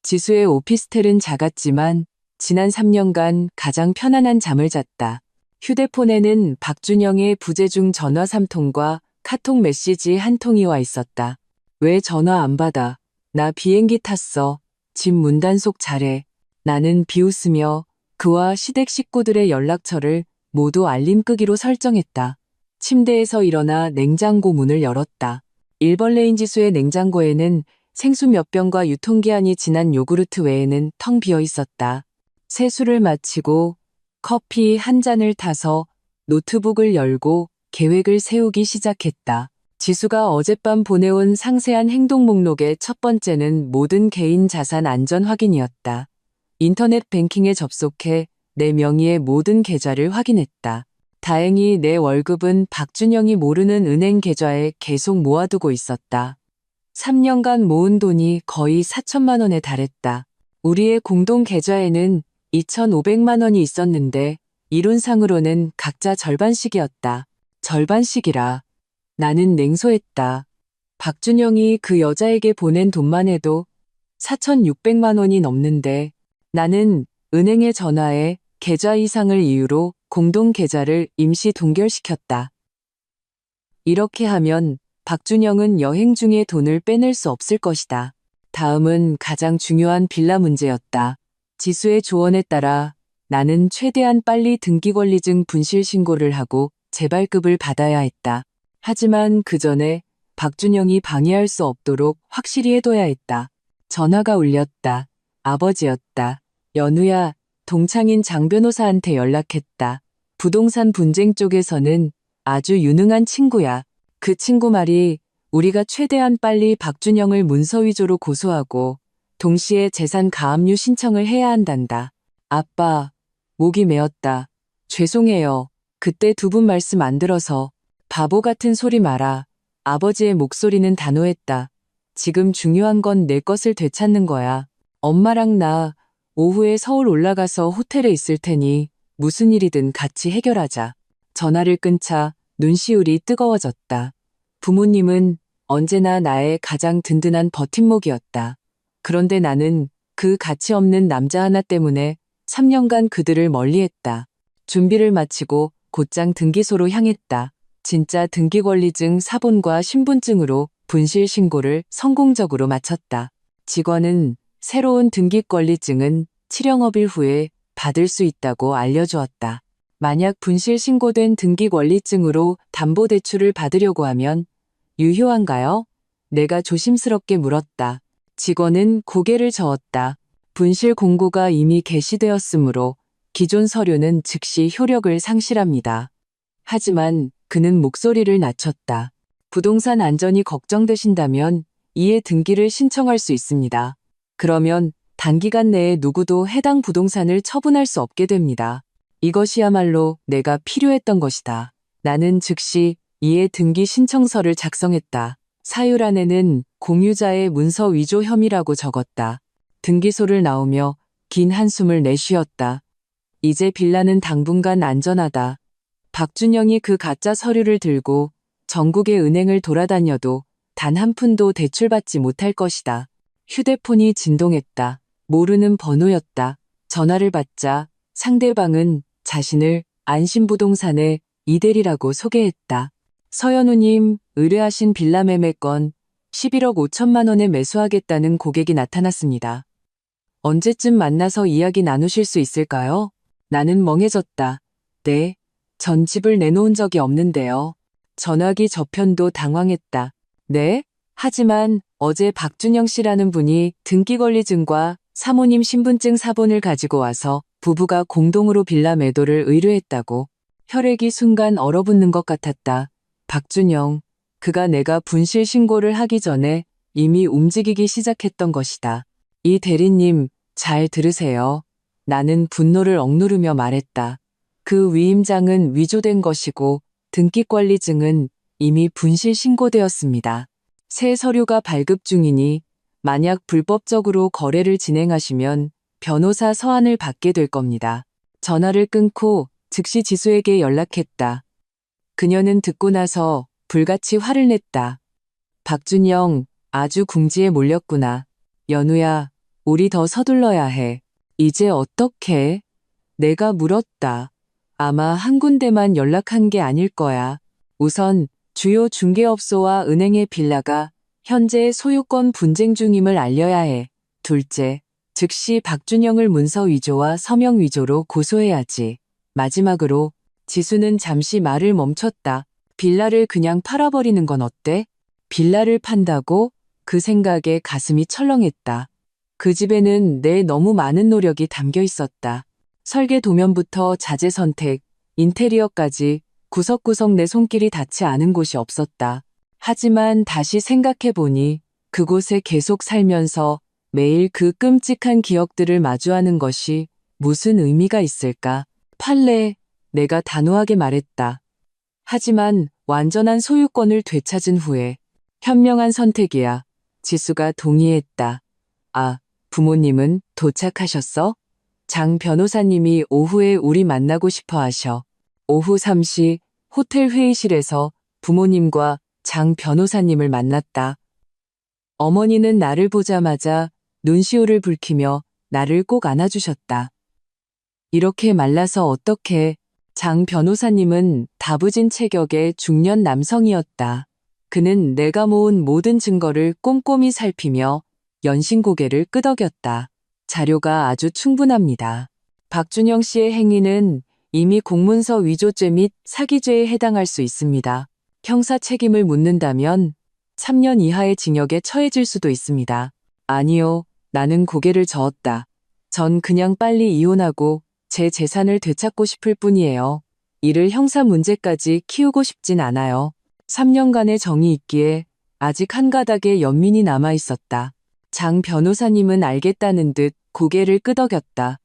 지수의 오피스텔은 작았지만 지난 3년간 가장 편안한 잠을 잤다. 휴대폰에는 박준영의 부재중 전화 3통과 카톡 메시지 1통이 와 있었다. 왜 전화 안 받아? 나 비행기 탔어. 집 문단속 잘해. 나는 비웃으며 그와 시댁 식구들의 연락처를 모두 알림 끄기로 설정했다. 침대에서 일어나 냉장고 문을 열었다. 일벌레인 지수의 냉장고에는 생수 몇 병과 유통기한이 지난 요구르트 외에는 텅 비어 있었다. 세수를 마치고 커피 한 잔을 타서 노트북을 열고 계획을 세우기 시작했다. 지수가 어젯밤 보내온 상세한 행동 목록의 첫 번째는 모든 개인 자산 안전 확인이었다. 인터넷 뱅킹에 접속해 내 명의의 모든 계좌를 확인했다. 다행히 내 월급은 박준영이 모르는 은행 계좌에 계속 모아두고 있었다. 3년간 모은 돈이 거의 4천만 원에 달했다. 우리의 공동 계좌에는 2,500만 원이 있었는데 이론상으로는 각자 절반씩이었다. 절반씩이라. 나는 냉소했다. 박준영이 그 여자에게 보낸 돈만 해도 4,600만 원이 넘는데 나는 은행에 전화해 계좌 이상을 이유로 공동 계좌를 임시 동결시켰다. 이렇게 하면 박준영은 여행 중에 돈을 빼낼 수 없을 것이다. 다음은 가장 중요한 빌라 문제였다. 지수의 조언에 따라 나는 최대한 빨리 등기권리증 분실 신고를 하고 재발급을 받아야 했다. 하지만 그 전에 박준영이 방해할 수 없도록 확실히 해둬야 했다. 전화가 울렸다. 아버지였다. 연우야, 동창인 장 변호사한테 연락했다. 부동산 분쟁 쪽에서는 아주 유능한 친구야. 그 친구 말이 우리가 최대한 빨리 박준영을 문서 위조로 고소하고 동시에 재산 가압류 신청을 해야 한단다. 아빠, 목이 메었다. 죄송해요. 그때 두 분 말씀 안 들어서. 바보 같은 소리 마라. 아버지의 목소리는 단호했다. 지금 중요한 건 내 것을 되찾는 거야. 엄마랑 나 오후에 서울 올라가서 호텔에 있을 테니 무슨 일이든 같이 해결하자. 전화를 끊자 눈시울이 뜨거워졌다. 부모님은 언제나 나의 가장 든든한 버팀목이었다. 그런데 나는 그 가치 없는 남자 하나 때문에 3년간 그들을 멀리했다. 준비를 마치고 곧장 등기소로 향했다. 진짜 등기권리증 사본과 신분증으로 분실 신고를 성공적으로 마쳤다. 직원은 새로운 등기권리증은 7영업일 후에 받을 수 있다고 알려주었다. 만약 분실 신고된 등기권리증으로 담보대출을 받으려고 하면 유효한가요? 내가 조심스럽게 물었다. 직원은 고개를 저었다. 분실 공고가 이미 게시되었으므로 기존 서류는 즉시 효력을 상실합니다. 하지만 그는 목소리를 낮췄다. 부동산 안전이 걱정되신다면 이에 등기를 신청할 수 있습니다. 그러면 단기간 내에 누구도 해당 부동산을 처분할 수 없게 됩니다. 이것이야말로 내가 필요했던 것이다. 나는 즉시 이에 등기 신청서를 작성했다. 사유란에는 공유자의 문서 위조 혐의라고 적었다. 등기소를 나오며 긴 한숨을 내쉬었다. 이제 빌라는 당분간 안전하다. 박준영이 그 가짜 서류를 들고 전국의 은행을 돌아다녀도 단 한 푼도 대출받지 못할 것이다. 휴대폰이 진동했다. 모르는 번호였다. 전화를 받자 상대방은 자신을 안심부동산의 이대리라고 소개했다. 서연우님, 의뢰하신 빌라 매매건 11억 5천만 원에 매수하겠다는 고객이 나타났습니다. 언제쯤 만나서 이야기 나누실 수 있을까요? 나는 멍해졌다. 네, 전 집을 내놓은 적이 없는데요. 전화기 저편도 당황했다. 네? 하지만 어제 박준영 씨라는 분이 등기권리증과 사모님 신분증 사본을 가지고 와서 부부가 공동으로 빌라 매도를 의뢰했다고. 혈액이 순간 얼어붙는 것 같았다. 박준영, 그가 내가 분실 신고를 하기 전에 이미 움직이기 시작했던 것이다. 이 대리님, 잘 들으세요. 나는 분노를 억누르며 말했다. 그 위임장은 위조된 것이고 등기권리증은 이미 분실 신고되었습니다. 새 서류가 발급 중이니 만약 불법적으로 거래를 진행하시면 변호사 서한을 받게 될 겁니다. 전화를 끊고 즉시 지수에게 연락했다. 그녀는 듣고 나서 불같이 화를 냈다. 박준영, 아주 궁지에 몰렸구나. 연우야, 우리 더 서둘러야 해. 이제 어떡해? 내가 물었다. 아마 한 군데만 연락한 게 아닐 거야. 우선 주요 중개업소와 은행의 빌라가 현재 소유권 분쟁 중임을 알려야 해. 둘째, 즉시 박준영을 문서 위조와 서명 위조로 고소해야지. 마지막으로 지수는 잠시 말을 멈췄다. 빌라를 그냥 팔아버리는 건 어때? 빌라를 판다고? 그 생각에 가슴이 철렁했다. 그 집에는 내 너무 많은 노력이 담겨 있었다. 설계 도면부터 자재 선택, 인테리어까지 구석구석 내 손길이 닿지 않은 곳이 없었다. 하지만 다시 생각해보니 그곳에 계속 살면서 매일 그 끔찍한 기억들을 마주하는 것이 무슨 의미가 있을까? 팔래, 내가 단호하게 말했다. 하지만 완전한 소유권을 되찾은 후에 현명한 선택이야. 지수가 동의했다. 아, 부모님은 도착하셨어? 장 변호사님이 오후에 우리 만나고 싶어 하셔. 오후 3시 호텔 회의실에서 부모님과 장 변호사님을 만났다. 어머니는 나를 보자마자 눈시울을 붉히며 나를 꼭 안아주셨다. 이렇게 말라서 어떡해. 장 변호사님은 다부진 체격의 중년 남성이었다. 그는 내가 모은 모든 증거를 꼼꼼히 살피며 연신 고개를 끄덕였다. 자료가 아주 충분합니다. 박준영 씨의 행위는 이미 공문서 위조죄 및 사기죄에 해당할 수 있습니다. 형사 책임을 묻는다면 3년 이하의 징역에 처해질 수도 있습니다. 아니요, 나는 고개를 저었다. 전 그냥 빨리 이혼하고 제 재산을 되찾고 싶을 뿐이에요. 이를 형사 문제까지 키우고 싶진 않아요. 3년간의 정이 있기에 아직 한 가닥의 연민이 남아 있었다. 장 변호사님은 알겠다는 듯 고개를 끄덕였다.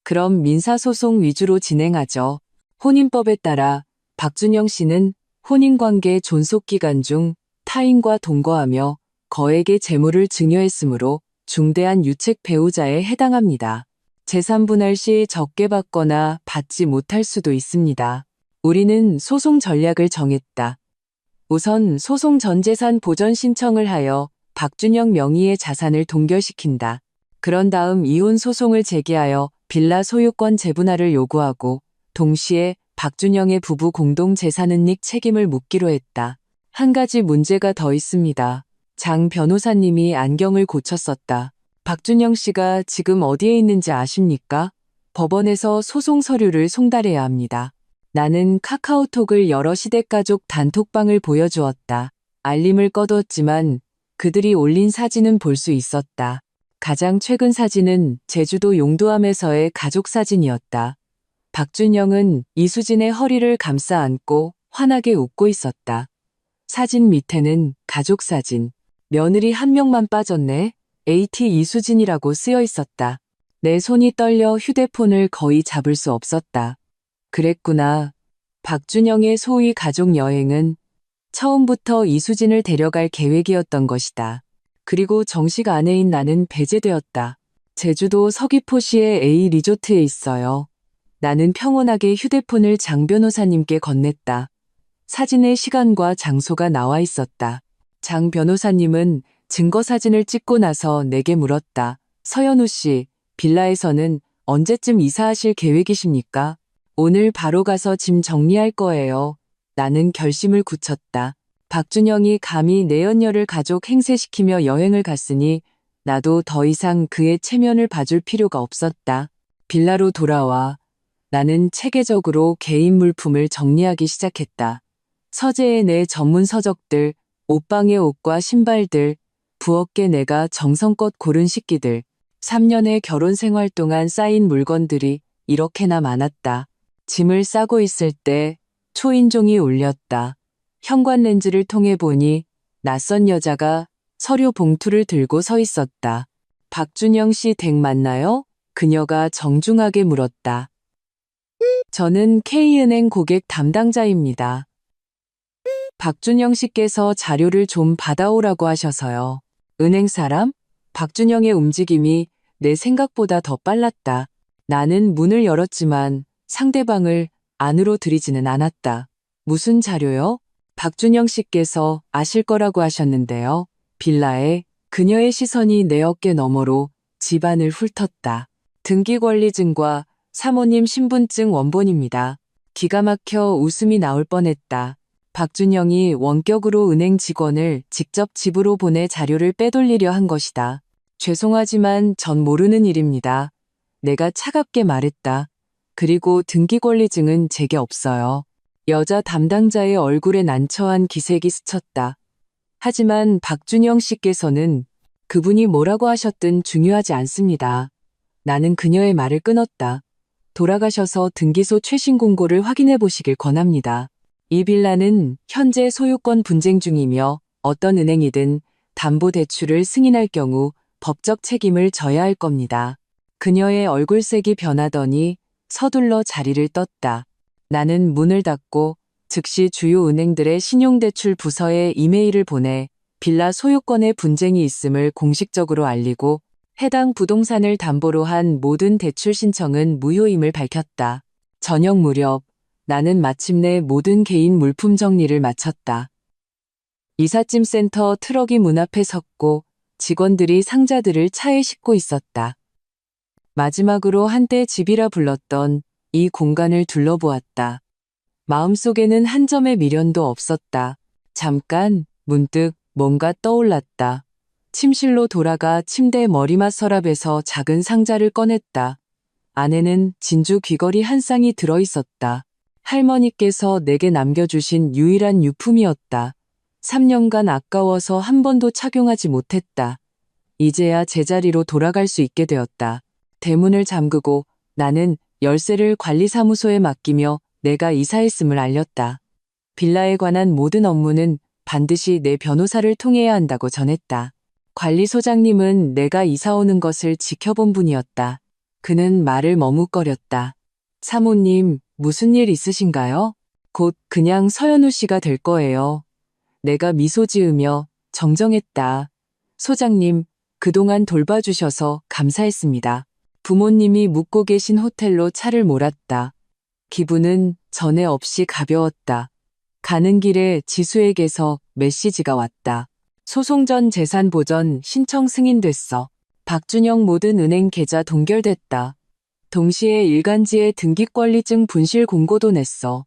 그럼 민사소송 위주로 진행하죠. 혼인법에 따라 박준영 씨는 혼인관계 존속기간 중 타인과 동거하며 거액의 재물을 증여했으므로 중대한 유책 배우자에 해당합니다. 재산 분할 시 적게 받거나 받지 못할 수도 있습니다. 우리는 소송 전략을 정했다. 우선 소송 전 재산 보전 신청을 하여 박준영 명의의 자산을 동결시킨다. 그런 다음 이혼 소송을 제기하여 빌라 소유권 재분할을 요구하고 동시에 박준영의 부부 공동 재산은닉 책임을 묻기로 했다. 한 가지 문제가 더 있습니다. 장 변호사님이 안경을 고쳤었다. 박준영 씨가 지금 어디에 있는지 아십니까? 법원에서 소송 서류를 송달해야 합니다. 나는 카카오톡을 열어 시댁가족 단톡방을 보여주었다. 알림을 꺼두었지만 그들이 올린 사진은 볼 수 있었다. 가장 최근 사진은 제주도 용두암에서의 가족 사진이었다. 박준영은 이수진의 허리를 감싸 안고 환하게 웃고 있었다. 사진 밑에는 가족 사진. 며느리 한 명만 빠졌네. AT 이수진이라고 쓰여 있었다. 내 손이 떨려 휴대폰을 거의 잡을 수 없었다. 그랬구나. 박준영의 소위 가족 여행은 처음부터 이수진을 데려갈 계획이었던 것이다. 그리고 정식 아내인 나는 배제되었다. 제주도 서귀포시의 A 리조트에 있어요. 나는 평온하게 휴대폰을 장 변호사님께 건넸다. 사진의 시간과 장소가 나와 있었다. 장 변호사님은 증거 사진을 찍고 나서 내게 물었다. 서현우 씨, 빌라에서는 언제쯤 이사하실 계획이십니까? 오늘 바로 가서 짐 정리할 거예요. 나는 결심을 굳혔다. 박준영이 감히 내연녀를 가족 행세시키며 여행을 갔으니 나도 더 이상 그의 체면을 봐줄 필요가 없었다. 빌라로 돌아와 나는 체계적으로 개인 물품을 정리하기 시작했다. 서재에 내 전문 서적들, 옷방의 옷과 신발들, 부엌에 내가 정성껏 고른 식기들, 3년의 결혼 생활 동안 쌓인 물건들이 이렇게나 많았다. 짐을 싸고 있을 때 초인종이 울렸다. 현관렌즈를 통해 보니 낯선 여자가 서류 봉투를 들고 서 있었다. 박준영 씨 댁 맞나요? 그녀가 정중하게 물었다. 저는 K은행 고객 담당자입니다. 박준영 씨께서 자료를 좀 받아오라고 하셔서요. 은행 사람? 박준영의 움직임이 내 생각보다 더 빨랐다. 나는 문을 열었지만 상대방을 안으로 들이지는 않았다. 무슨 자료요? 박준영 씨께서 아실 거라고 하셨는데요. 빌라에 그녀의 시선이 내 어깨 너머로 집안을 훑었다. 등기권리증과 사모님 신분증 원본입니다. 기가 막혀 웃음이 나올 뻔했다. 박준영이 원격으로 은행 직원을 직접 집으로 보내 자료를 빼돌리려 한 것이다. 죄송하지만 전 모르는 일입니다. 내가 차갑게 말했다. 그리고 등기권리증은 제게 없어요. 여자 담당자의 얼굴에 난처한 기색이 스쳤다. 하지만 박준영 씨께서는 그분이 뭐라고 하셨든 중요하지 않습니다. 나는 그녀의 말을 끊었다. 돌아가셔서 등기소 최신 공고를 확인해 보시길 권합니다. 이 빌라는 현재 소유권 분쟁 중이며 어떤 은행이든 담보대출을 승인할 경우 법적 책임을 져야 할 겁니다. 그녀의 얼굴색이 변하더니 서둘러 자리를 떴다. 나는 문을 닫고 즉시 주요 은행들의 신용대출 부서에 이메일을 보내 빌라 소유권의 분쟁이 있음을 공식적으로 알리고 해당 부동산을 담보로 한 모든 대출 신청은 무효임을 밝혔다. 저녁 무렵 나는 마침내 모든 개인 물품 정리를 마쳤다. 이삿짐 센터 트럭이 문 앞에 섰고 직원들이 상자들을 차에 싣고 있었다. 마지막으로 한때 집이라 불렀던 이 공간을 둘러보았다. 마음속에는 한 점의 미련도 없었다. 잠깐 문득 뭔가 떠올랐다. 침실로 돌아가 침대 머리맡 서랍에서 작은 상자를 꺼냈다. 안에는 진주 귀걸이 한 쌍이 들어있었다. 할머니께서 내게 남겨주신 유일한 유품이었다. 3년간 아까워서 한 번도 착용하지 못했다. 이제야 제자리로 돌아갈 수 있게 되었다. 대문을 잠그고 나는 열쇠를 관리사무소에 맡기며 내가 이사했음을 알렸다. 빌라에 관한 모든 업무는 반드시 내 변호사를 통해야 한다고 전했다. 관리소장님은 내가 이사 오는 것을 지켜본 분이었다. 그는 말을 머뭇거렸다. 사모님, 무슨 일 있으신가요? 곧 그냥 서현우 씨가 될 거예요. 내가 미소 지으며 정정했다. 소장님, 그동안 돌봐주셔서 감사했습니다. 부모님이 묵고 계신 호텔로 차를 몰았다. 기분은 전에 없이 가벼웠다. 가는 길에 지수에게서 메시지가 왔다. 소송 전 재산 보전 신청 승인됐어. 박준영 모든 은행 계좌 동결됐다. 동시에 일간지에 등기권리증 분실 공고도 냈어.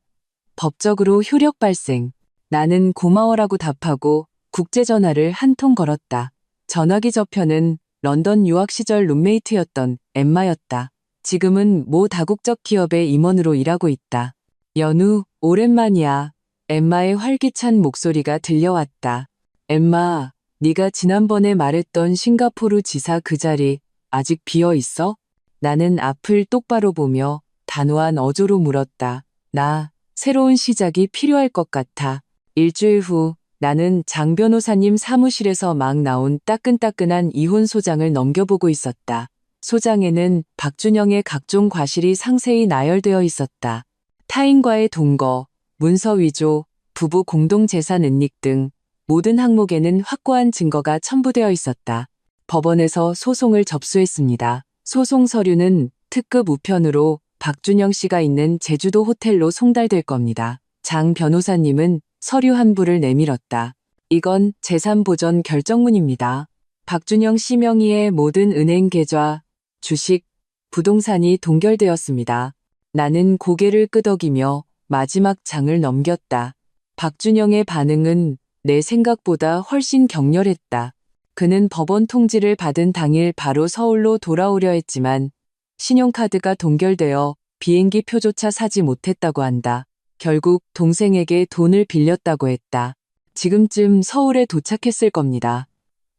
법적으로 효력 발생. 나는 고마워라고 답하고 국제전화를 한 통 걸었다. 전화기 저편은 런던 유학 시절 룸메이트였던 엠마였다. 지금은 모 다국적 기업의 임원으로 일하고 있다. 연우, 오랜만이야. 엠마의 활기찬 목소리가 들려왔다. 엠마, 네가 지난번에 말했던 싱가포르 지사 그 자리 아직 비어 있어? 나는 앞을 똑바로 보며 단호한 어조로 물었다. 나 새로운 시작이 필요할 것 같아. 일주일 후 나는 장 변호사님 사무실에서 막 나온 따끈따끈한 이혼 소장을 넘겨보고 있었다. 소장에는 박준영의 각종 과실이 상세히 나열되어 있었다. 타인과의 동거, 문서 위조, 부부 공동재산 은닉 등 모든 항목에는 확고한 증거가 첨부되어 있었다. 법원에서 소송을 접수했습니다. 소송 서류는 특급 우편으로 박준영 씨가 있는 제주도 호텔로 송달될 겁니다. 장 변호사님은 서류 한 부를 내밀었다. 이건 재산보전 결정문입니다. 박준영 씨 명의의 모든 은행 계좌, 주식, 부동산이 동결되었습니다. 나는 고개를 끄덕이며 마지막 장을 넘겼다. 박준영의 반응은 내 생각보다 훨씬 격렬했다. 그는 법원 통지를 받은 당일 바로 서울로 돌아오려 했지만 신용카드가 동결되어 비행기 표조차 사지 못했다고 한다. 결국 동생에게 돈을 빌렸다고 했다. 지금쯤 서울에 도착했을 겁니다.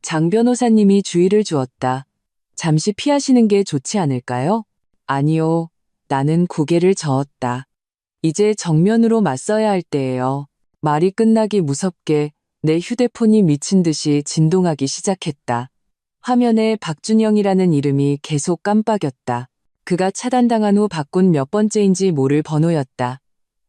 장 변호사님이 주의를 주었다. 잠시 피하시는 게 좋지 않을까요? 아니요. 나는 고개를 저었다. 이제 정면으로 맞서야 할 때예요. 말이 끝나기 무섭게 내 휴대폰이 미친 듯이 진동하기 시작했다. 화면에 박준영이라는 이름이 계속 깜빡였다. 그가 차단당한 후 바꾼 몇 번째인지 모를 번호였다.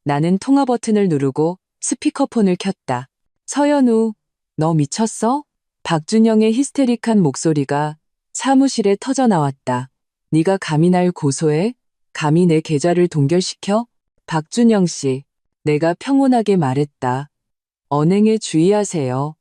나는 통화 버튼을 누르고 스피커폰을 켰다. 서연우, 너 미쳤어? 박준영의 히스테릭한 목소리가 사무실에 터져 나왔다. 네가 감히 날 고소해? 감히 내 계좌를 동결시켜? 박준영 씨, 내가 평온하게 말했다. 언행에 주의하세요.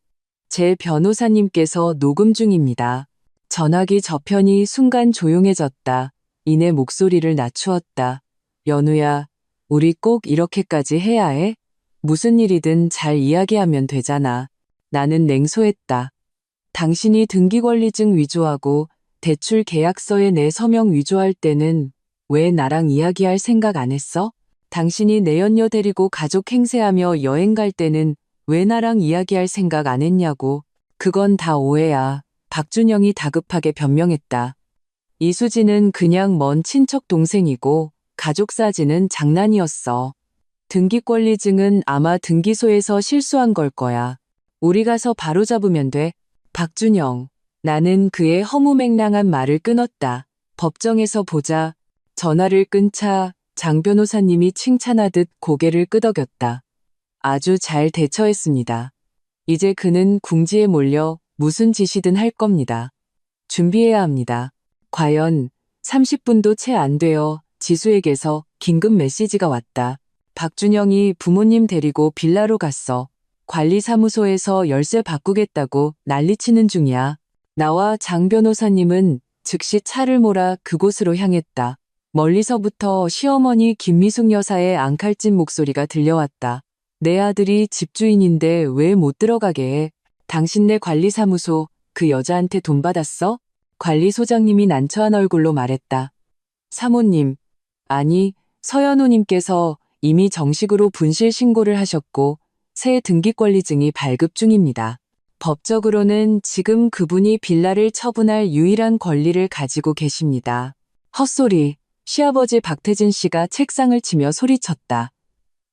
제 변호사님께서 녹음 중입니다. 전화기 저편이 순간 조용해졌다. 이내 목소리를 낮추었다. 연우야, 우리 꼭 이렇게까지 해야 해? 무슨 일이든 잘 이야기하면 되잖아. 나는 냉소했다. 당신이 등기권리증 위조하고 대출 계약서에 내 서명 위조할 때는 왜 나랑 이야기할 생각 안 했어? 당신이 내연녀 데리고 가족 행세하며 여행 갈 때는 왜 나랑 이야기할 생각 안 했냐고. 그건 다 오해야. 박준영이 다급하게 변명했다. 이수지는 그냥 먼 친척 동생이고 가족 사진은 장난이었어. 등기권리증은 아마 등기소에서 실수한 걸 거야. 우리 가서 바로 잡으면 돼. 박준영. 나는 그의 허무맹랑한 말을 끊었다. 법정에서 보자. 전화를 끊자 장 변호사님이 칭찬하듯 고개를 끄덕였다. 아주 잘 대처했습니다. 이제 그는 궁지에 몰려 무슨 짓이든 할 겁니다. 준비해야 합니다. 과연 30분도 채 안 되어 지수에게서 긴급 메시지가 왔다. 박준영이 부모님 데리고 빌라로 갔어. 관리사무소에서 열쇠 바꾸겠다고 난리치는 중이야. 나와 장 변호사님은 즉시 차를 몰아 그곳으로 향했다. 멀리서부터 시어머니 김미숙 여사의 앙칼진 목소리가 들려왔다. 내 아들이 집주인인데 왜 못 들어가게 해? 당신네 관리사무소 그 여자한테 돈 받았어? 관리소장님이 난처한 얼굴로 말했다. 사모님, 아니 서연우님께서 이미 정식으로 분실 신고를 하셨고 새 등기권리증이 발급 중입니다. 법적으로는 지금 그분이 빌라를 처분할 유일한 권리를 가지고 계십니다. 헛소리. 시아버지 박태진 씨가 책상을 치며 소리쳤다.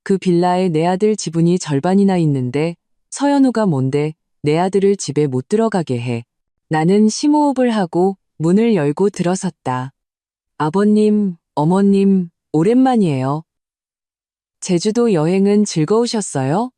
그 빌라에 내 아들 지분이 절반이나 있는데 서연우가 뭔데 내 아들을 집에 못 들어가게 해. 나는 심호흡을 하고 문을 열고 들어섰다. 아버님, 어머님, 오랜만이에요. 제주도 여행은 즐거우셨어요?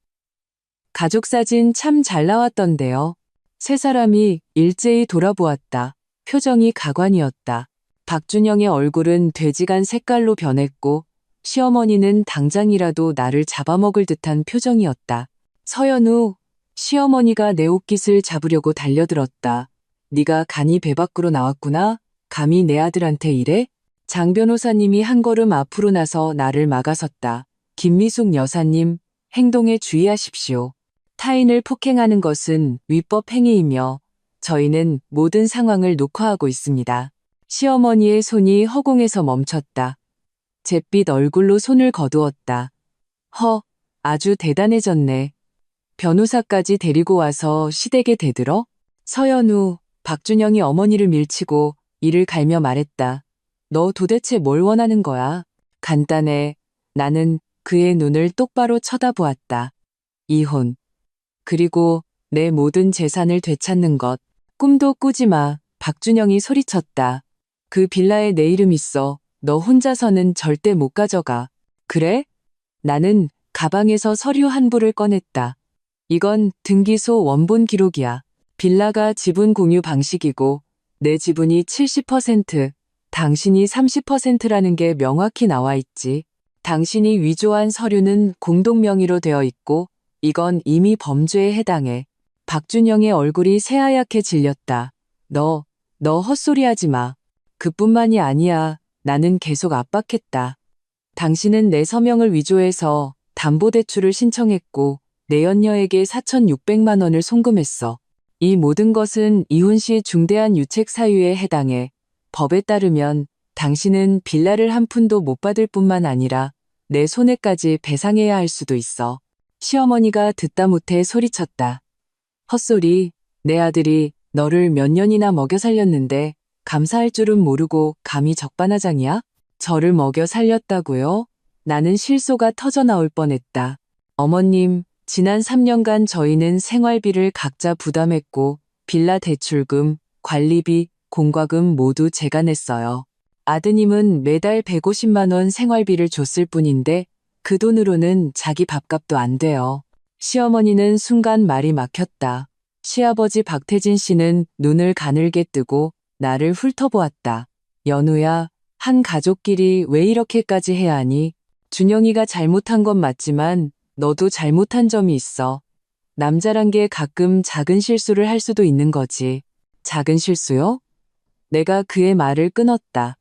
가족사진 참 잘 나왔던데요. 세 사람이 일제히 돌아보았다. 표정이 가관이었다. 박준영의 얼굴은 돼지간 색깔로 변했고 시어머니는 당장이라도 나를 잡아먹을 듯한 표정이었다. 서연우, 시어머니가 내 옷깃을 잡으려고 달려들었다. 네가 간이 배 밖으로 나왔구나? 감히 내 아들한테 이래? 장 변호사님이 한 걸음 앞으로 나서 나를 막아섰다. 김미숙 여사님, 행동에 주의하십시오. 타인을 폭행하는 것은 위법 행위이며 저희는 모든 상황을 녹화하고 있습니다. 시어머니의 손이 허공에서 멈췄다. 잿빛 얼굴로 손을 거두었다. 아주 대단해졌네. 변호사까지 데리고 와서 시댁에 대들어? 서연우, 박준영이 어머니를 밀치고 이를 갈며 말했다. 너 도대체 뭘 원하는 거야? 간단해. 나는 그의 눈을 똑바로 쳐다보았다. 이혼. 그리고 내 모든 재산을 되찾는 것. 꿈도 꾸지 마. 박준영이 소리쳤다. 그 빌라에 내 이름 있어. 너 혼자서는 절대 못 가져가. 그래? 나는 가방에서 서류 한 부를 꺼냈다. 이건 등기소 원본 기록이야. 빌라가 지분 공유 방식이고 내 지분이 70%, 당신이 30%라는 게 명확히 나와 있지. 당신이 위조한 서류는 공동명의로 되어 있고 이건 이미 범죄에 해당해. 박준영의 얼굴이 새하얗게 질렸다. 너 헛소리하지 마. 그뿐만이 아니야. 나는 계속 압박했다. 당신은 내 서명을 위조해서 담보대출을 신청했고 내연녀에게 4,600만 원을 송금했어. 이 모든 것은 이혼 시 중대한 유책 사유에 해당해. 법에 따르면 당신은 빌라를 한 푼도 못 받을 뿐만 아니라 내 손해까지 배상해야 할 수도 있어. 시어머니가 듣다 못해 소리쳤다. 헛소리, 내 아들이 너를 몇 년이나 먹여 살렸는데 감사할 줄은 모르고 감히 적반하장이야? 저를 먹여 살렸다고요? 나는 실소가 터져 나올 뻔했다. 어머님, 지난 3년간 저희는 생활비를 각자 부담했고 빌라 대출금, 관리비, 공과금 모두 제가 냈어요. 아드님은 매달 150만 원 생활비를 줬을 뿐인데 그 돈으로는 자기 밥값도 안 돼요. 시어머니는 순간 말이 막혔다. 시아버지 박태진 씨는 눈을 가늘게 뜨고 나를 훑어보았다. 연우야, 한 가족끼리 왜 이렇게까지 해야 하니? 준영이가 잘못한 건 맞지만 너도 잘못한 점이 있어. 남자란 게 가끔 작은 실수를 할 수도 있는 거지. 작은 실수요? 내가 그의 말을 끊었다.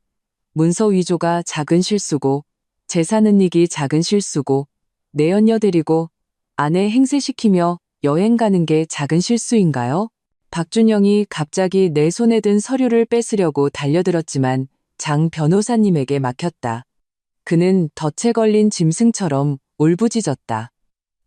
문서 위조가 작은 실수고 재산 은닉이 작은 실수고 내연녀 데리고 아내 행세시키며 여행 가는 게 작은 실수인가요? 박준영이 갑자기 내 손에 든 서류를 뺏으려고 달려들었지만 장 변호사님에게 막혔다. 그는 덫에 걸린 짐승처럼 울부짖었다.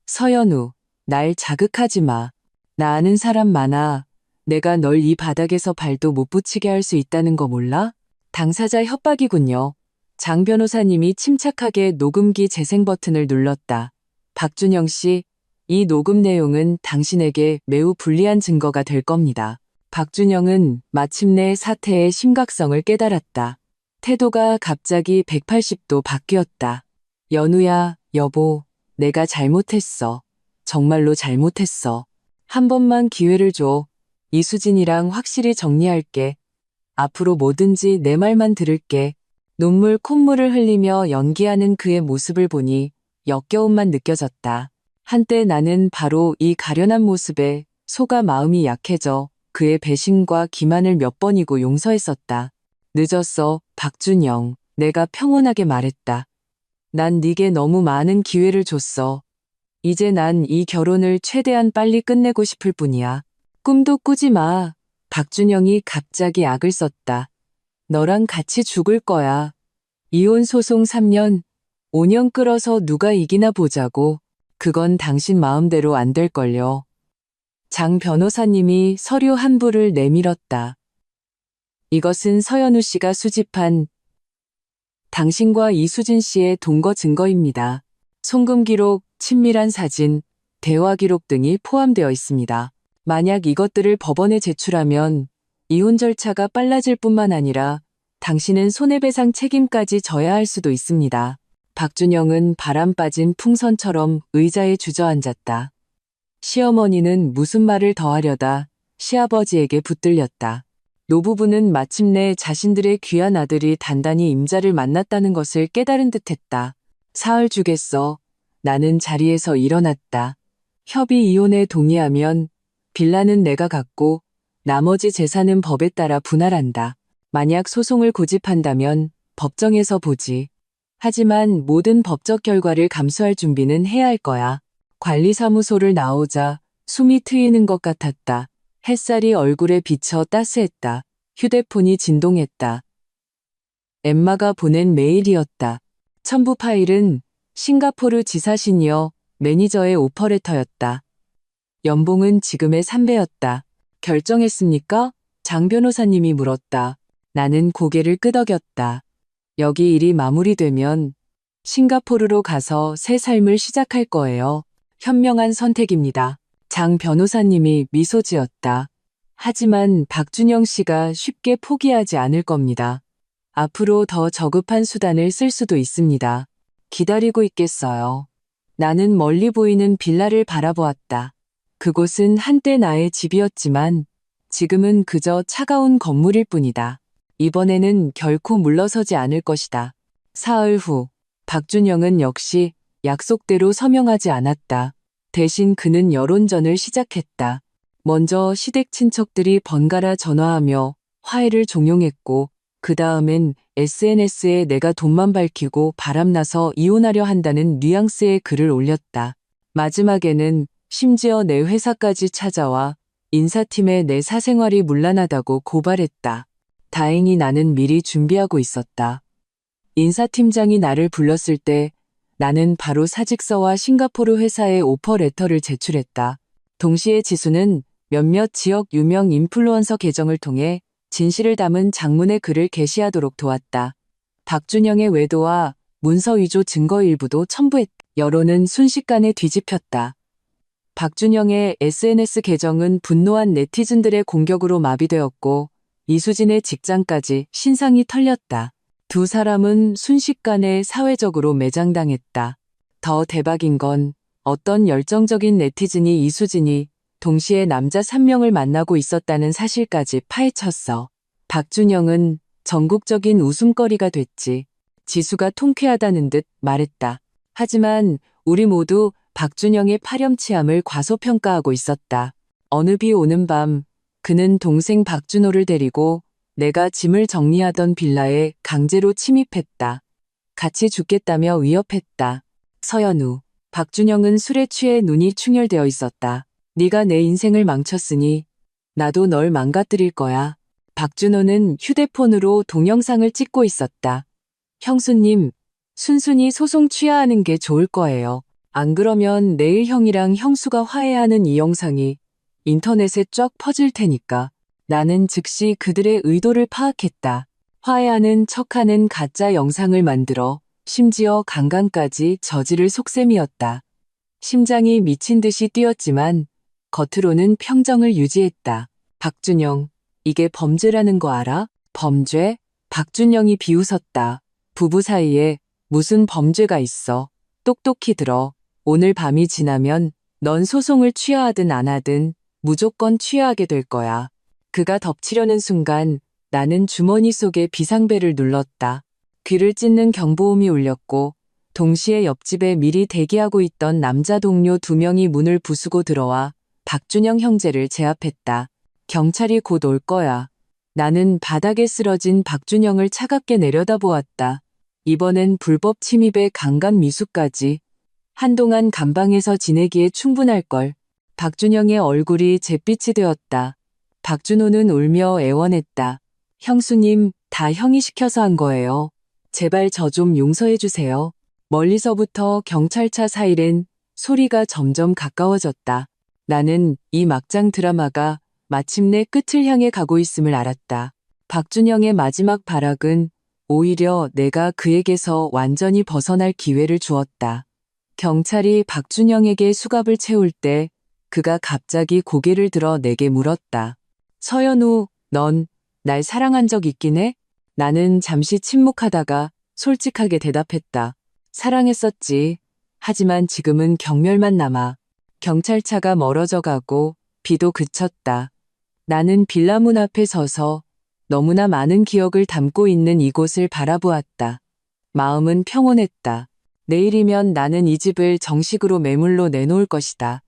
서연우, 날 자극하지 마. 나 아는 사람 많아. 내가 널 이 바닥에서 발도 못 붙이게 할 수 있다는 거 몰라? 당사자 협박이군요. 장 변호사님이 침착하게 녹음기 재생 버튼을 눌렀다. 박준영 씨, 이 녹음 내용은 당신에게 매우 불리한 증거가 될 겁니다. 박준영은 마침내 사태의 심각성을 깨달았다. 태도가 갑자기 180도 바뀌었다. 연우야, 여보, 내가 잘못했어. 정말로 잘못했어. 한 번만 기회를 줘. 이수진이랑 확실히 정리할게. 앞으로 뭐든지 내 말만 들을게. 눈물 콧물을 흘리며 연기하는 그의 모습을 보니 역겨움만 느껴졌다. 한때 나는 바로 이 가련한 모습에 속아 마음이 약해져 그의 배신과 기만을 몇 번이고 용서했었다. 늦었어, 박준영. 내가 평온하게 말했다. 난 네게 너무 많은 기회를 줬어. 이제 난 이 결혼을 최대한 빨리 끝내고 싶을 뿐이야. 꿈도 꾸지 마. 박준영이 갑자기 악을 썼다. 너랑 같이 죽을 거야. 이혼 소송 3년, 5년 끌어서 누가 이기나 보자고. 그건 당신 마음대로 안 될걸요. 장 변호사님이 서류 한 부를 내밀었다. 이것은 서연우 씨가 수집한 당신과 이수진 씨의 동거 증거입니다. 송금 기록, 친밀한 사진, 대화 기록 등이 포함되어 있습니다. 만약 이것들을 법원에 제출하면 이혼 절차가 빨라질 뿐만 아니라 당신은 손해배상 책임까지 져야 할 수도 있습니다. 박준영은 바람 빠진 풍선처럼 의자에 주저앉았다. 시어머니는 무슨 말을 더 하려다 시아버지에게 붙들렸다. 노부부는 마침내 자신들의 귀한 아들이 단단히 임자를 만났다는 것을 깨달은 듯했다. 사흘 주겠어. 나는 자리에서 일어났다. 협의 이혼에 동의하면 빌라는 내가 갖고 나머지 재산은 법에 따라 분할한다. 만약 소송을 고집한다면 법정에서 보지. 하지만 모든 법적 결과를 감수할 준비는 해야 할 거야. 관리사무소를 나오자 숨이 트이는 것 같았다. 햇살이 얼굴에 비쳐 따스했다. 휴대폰이 진동했다. 엠마가 보낸 메일이었다. 첨부 파일은 싱가포르 지사 시니어 매니저의 오퍼레터였다. 연봉은 지금의 3배였다. 결정했습니까? 장 변호사님이 물었다. 나는 고개를 끄덕였다. 여기 일이 마무리되면 싱가포르로 가서 새 삶을 시작할 거예요. 현명한 선택입니다. 장 변호사님이 미소 지었다. 하지만 박준영 씨가 쉽게 포기하지 않을 겁니다. 앞으로 더 저급한 수단을 쓸 수도 있습니다. 기다리고 있겠어요. 나는 멀리 보이는 빌라를 바라보았다. 그곳은 한때 나의 집이었지만 지금은 그저 차가운 건물일 뿐이다. 이번에는 결코 물러서지 않을 것이다. 사흘 후 박준영은 역시 약속대로 서명하지 않았다. 대신 그는 여론전을 시작했다. 먼저 시댁 친척들이 번갈아 전화하며 화해를 종용했고 그 다음엔 SNS에 내가 돈만 밝히고 바람나서 이혼하려 한다는 뉘앙스의 글을 올렸다. 마지막에는 심지어 내 회사까지 찾아와 인사팀에 내 사생활이 문란하다고 고발했다. 다행히 나는 미리 준비하고 있었다. 인사팀장이 나를 불렀을 때 나는 바로 사직서와 싱가포르 회사에 오퍼 레터를 제출했다. 동시에 지수는 몇몇 지역 유명 인플루언서 계정을 통해 진실을 담은 장문의 글을 게시하도록 도왔다. 박준영의 외도와 문서 위조 증거 일부도 첨부했다. 여론은 순식간에 뒤집혔다. 박준영의 SNS 계정은 분노한 네티즌들의 공격으로 마비되었고 이수진의 직장까지 신상이 털렸다. 두 사람은 순식간에 사회적으로 매장당했다. 더 대박인 건 어떤 열정적인 네티즌이 이수진이 동시에 남자 3명을 만나고 있었다는 사실까지 파헤쳤어. 박준영은 전국적인 웃음거리가 됐지. 지수가 통쾌하다는 듯 말했다. 하지만 우리 모두 박준영의 파렴치함을 과소평가하고 있었다. 어느 비 오는 밤 그는 동생 박준호를 데리고 내가 짐을 정리하던 빌라에 강제로 침입했다. 같이 죽겠다며 위협했다. 서연우, 박준영은 술에 취해 눈이 충혈되어 있었다. 네가 내 인생을 망쳤으니 나도 널 망가뜨릴 거야. 박준호는 휴대폰으로 동영상을 찍고 있었다. 형수님, 순순히 소송 취하하는 게 좋을 거예요. 안 그러면 내일 형이랑 형수가 화해하는 이 영상이 인터넷에 쫙 퍼질 테니까. 나는 즉시 그들의 의도를 파악했다. 화해하는 척하는 가짜 영상을 만들어 심지어 강간까지 저지를 속셈이었다. 심장이 미친 듯이 뛰었지만 겉으로는 평정을 유지했다. 박준영, 이게 범죄라는 거 알아? 범죄? 박준영이 비웃었다. 부부 사이에 무슨 범죄가 있어. 똑똑히 들어. 오늘 밤이 지나면 넌 소송을 취하하든 안 하든 무조건 취하하게 될 거야. 그가 덮치려는 순간 나는 주머니 속에 비상벨을 눌렀다. 귀를 찢는 경보음이 울렸고 동시에 옆집에 미리 대기하고 있던 남자 동료 2명이 문을 부수고 들어와 박준영 형제를 제압했다. 경찰이 곧 올 거야. 나는 바닥에 쓰러진 박준영을 차갑게 내려다보았다. 이번엔 불법 침입에 강간 미수까지. 한동안 감방에서 지내기에 충분할걸. 박준영의 얼굴이 잿빛이 되었다. 박준호는 울며 애원했다. 형수님, 다 형이 시켜서 한 거예요. 제발 저 좀 용서해 주세요. 멀리서부터 경찰차 사이렌 소리가 점점 가까워졌다. 나는 이 막장 드라마가 마침내 끝을 향해 가고 있음을 알았다. 박준영의 마지막 발악은 오히려 내가 그에게서 완전히 벗어날 기회를 주었다. 경찰이 박준영에게 수갑을 채울 때 그가 갑자기 고개를 들어 내게 물었다. 서연우, 넌 날 사랑한 적 있긴 해? 나는 잠시 침묵하다가 솔직하게 대답했다. 사랑했었지. 하지만 지금은 경멸만 남아. 경찰차가 멀어져 가고 비도 그쳤다. 나는 빌라 문 앞에 서서 너무나 많은 기억을 담고 있는 이곳을 바라보았다. 마음은 평온했다. 내일이면 나는 이 집을 정식으로 매물로 내놓을 것이다.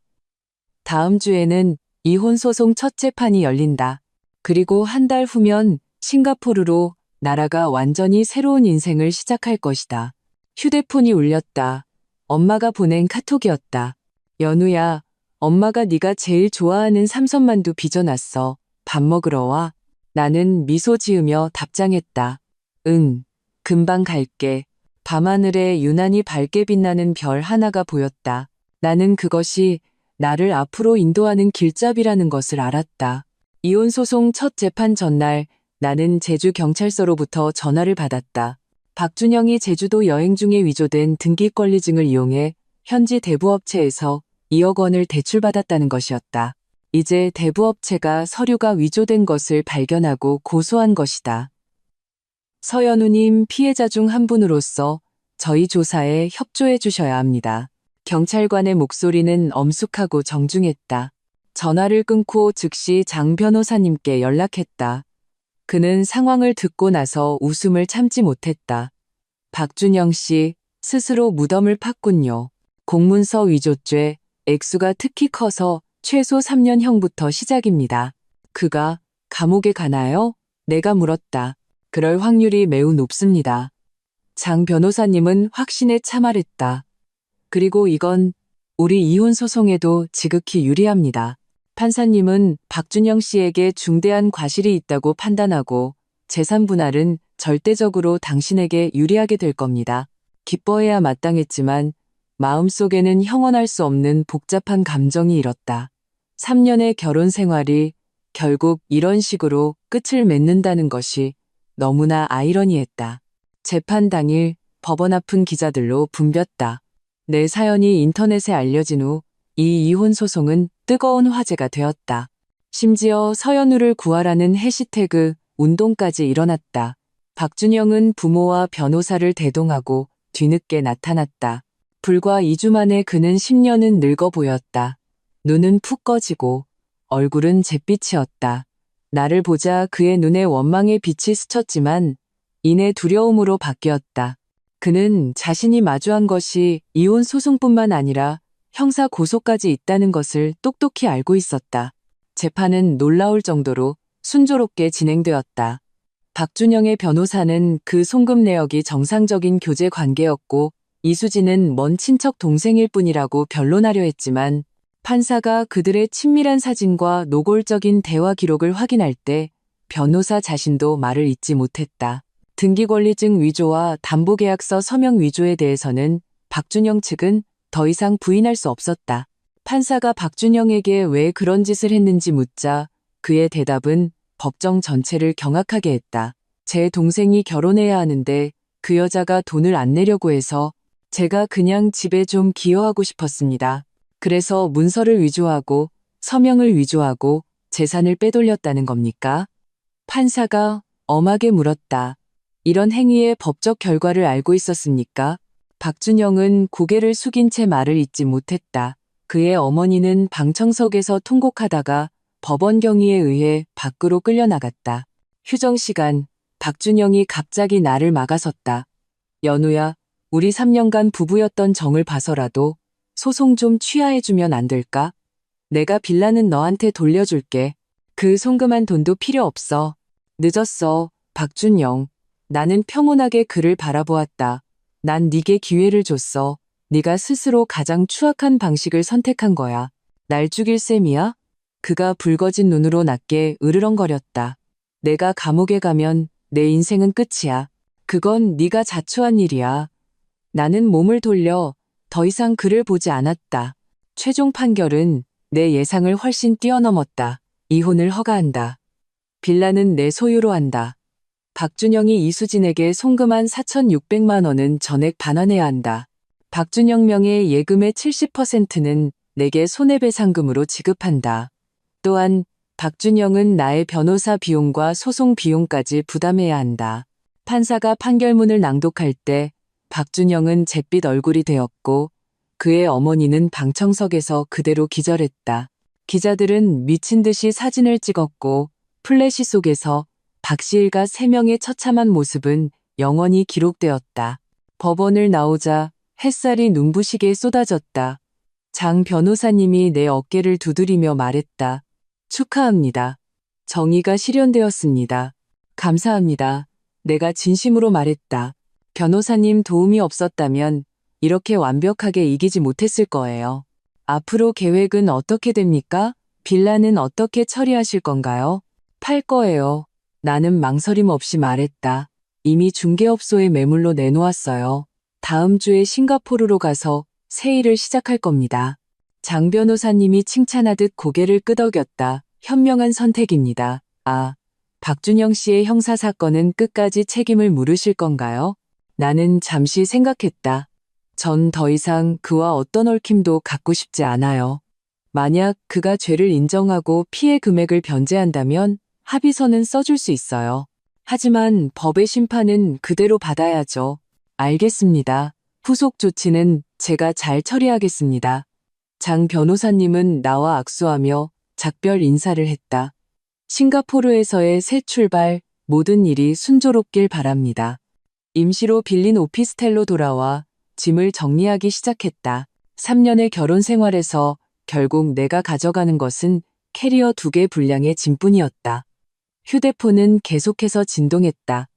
다음 주에는 이혼 소송 첫 재판이 열린다. 그리고 한 달 후면 싱가포르로 나라가 완전히 새로운 인생을 시작할 것이다. 휴대폰이 울렸다. 엄마가 보낸 카톡이었다. 연우야, 엄마가 네가 제일 좋아하는 삼선만두 빚어놨어. 밥 먹으러 와. 나는 미소 지으며 답장했다. 응, 금방 갈게. 밤하늘에 유난히 밝게 빛나는 별 하나가 보였다. 나는 그것이 나를 앞으로 인도하는 길잡이라는 것을 알았다. 이혼 소송 첫 재판 전날 나는 제주경찰서로부터 전화를 받았다. 박준영이 제주도 여행 중에 위조된 등기권리증을 이용해 현지 대부업체에서 2억 원을 대출받았다는 것이었다. 이제 대부업체가 서류가 위조된 것을 발견하고 고소한 것이다. 서연우님, 피해자 중 한 분으로서 저희 조사에 협조해 주셔야 합니다. 경찰관의 목소리는 엄숙하고 정중했다. 전화를 끊고 즉시 장 변호사님께 연락했다. 그는 상황을 듣고 나서 웃음을 참지 못했다. 박준영 씨, 스스로 무덤을 팠군요. 공문서 위조죄, 액수가 특히 커서 최소 3년형부터 시작입니다. 그가 감옥에 가나요? 내가 물었다. 그럴 확률이 매우 높습니다. 장 변호사님은 확신에 차말했다. 그리고 이건 우리 이혼 소송에도 지극히 유리합니다. 판사님은 박준영 씨에게 중대한 과실이 있다고 판단하고 재산 분할은 절대적으로 당신에게 유리하게 될 겁니다. 기뻐해야 마땅했지만 마음속에는 형언할 수 없는 복잡한 감정이 일었다. 3년의 결혼 생활이 결국 이런 식으로 끝을 맺는다는 것이 너무나 아이러니했다. 재판 당일 법원 앞은 기자들로 붐볐다. 내 사연이 인터넷에 알려진 후 이 이혼 소송은 뜨거운 화제가 되었다. 심지어 서연우를 구하라는 해시태그 운동까지 일어났다. 박준영은 부모와 변호사를 대동하고 뒤늦게 나타났다. 불과 2주 만에 그는 10년은 늙어 보였다. 눈은 푹 꺼지고 얼굴은 잿빛이었다. 나를 보자 그의 눈에 원망의 빛이 스쳤지만 이내 두려움으로 바뀌었다. 그는 자신이 마주한 것이 이혼 소송뿐만 아니라 형사 고소까지 있다는 것을 똑똑히 알고 있었다. 재판은 놀라울 정도로 순조롭게 진행되었다. 박준영의 변호사는 그 송금 내역이 정상적인 교제 관계였고 이수진은 먼 친척 동생일 뿐이라고 변론하려 했지만 판사가 그들의 친밀한 사진과 노골적인 대화 기록을 확인할 때 변호사 자신도 말을 잇지 못했다. 등기권리증 위조와 담보계약서 서명 위조에 대해서는 박준영 측은 더 이상 부인할 수 없었다. 판사가 박준영에게 왜 그런 짓을 했는지 묻자 그의 대답은 법정 전체를 경악하게 했다. 제 동생이 결혼해야 하는데 그 여자가 돈을 안 내려고 해서 제가 그냥 집에 좀 기여하고 싶었습니다. 그래서 문서를 위조하고 서명을 위조하고 재산을 빼돌렸다는 겁니까? 판사가 엄하게 물었다. 이런 행위의 법적 결과를 알고 있었습니까? 박준영은 고개를 숙인 채 말을 잇지 못했다. 그의 어머니는 방청석에서 통곡하다가 법원 경위에 의해 밖으로 끌려나갔다. 휴정 시간, 박준영이 갑자기 나를 막아섰다. 연우야, 우리 3년간 부부였던 정을 봐서라도 소송 좀 취하해주면 안 될까? 내가 빌라는 너한테 돌려줄게. 그 송금한 돈도 필요 없어. 늦었어, 박준영. 나는 평온하게 그를 바라보았다. 난 네게 기회를 줬어. 네가 스스로 가장 추악한 방식을 선택한 거야. 날 죽일 셈이야? 그가 붉어진 눈으로 낮게 으르렁거렸다. 내가 감옥에 가면 내 인생은 끝이야. 그건 네가 자초한 일이야. 나는 몸을 돌려 더 이상 그를 보지 않았다. 최종 판결은 내 예상을 훨씬 뛰어넘었다. 이혼을 허가한다. 빌라는 내 소유로 한다. 박준영이 이수진에게 송금한 4,600만 원은 전액 반환해야 한다. 박준영 명의 예금의 70%는 내게 손해배상금으로 지급한다. 또한 박준영은 나의 변호사 비용과 소송 비용까지 부담해야 한다. 판사가 판결문을 낭독할 때 박준영은 잿빛 얼굴이 되었고 그의 어머니는 방청석에서 그대로 기절했다. 기자들은 미친 듯이 사진을 찍었고 플래시 속에서 박씨일가 3명의 처참한 모습은 영원히 기록되었다. 법원을 나오자 햇살이 눈부시게 쏟아졌다. 장 변호사님이 내 어깨를 두드리며 말했다. 축하합니다. 정의가 실현되었습니다. 감사합니다. 내가 진심으로 말했다. 변호사님 도움이 없었다면 이렇게 완벽하게 이기지 못했을 거예요. 앞으로 계획은 어떻게 됩니까? 빌라는 어떻게 처리하실 건가요? 팔 거예요. 나는 망설임 없이 말했다. 이미 중개업소에 매물로 내놓았어요. 다음 주에 싱가포르로 가서 새 일을 시작할 겁니다. 장 변호사님이 칭찬하듯 고개를 끄덕였다. 현명한 선택입니다. 아, 박준영 씨의 형사사건은 끝까지 책임을 물으실 건가요? 나는 잠시 생각했다. 전 더 이상 그와 어떤 얽힘도 갖고 싶지 않아요. 만약 그가 죄를 인정하고 피해 금액을 변제한다면 합의서는 써줄 수 있어요. 하지만 법의 심판은 그대로 받아야죠. 알겠습니다. 후속 조치는 제가 잘 처리하겠습니다. 장 변호사님은 나와 악수하며 작별 인사를 했다. 싱가포르에서의 새 출발, 모든 일이 순조롭길 바랍니다. 임시로 빌린 오피스텔로 돌아와 짐을 정리하기 시작했다. 3년의 결혼 생활에서 결국 내가 가져가는 것은 캐리어 2개 분량의 짐뿐이었다. 휴대폰은 계속해서 진동했다.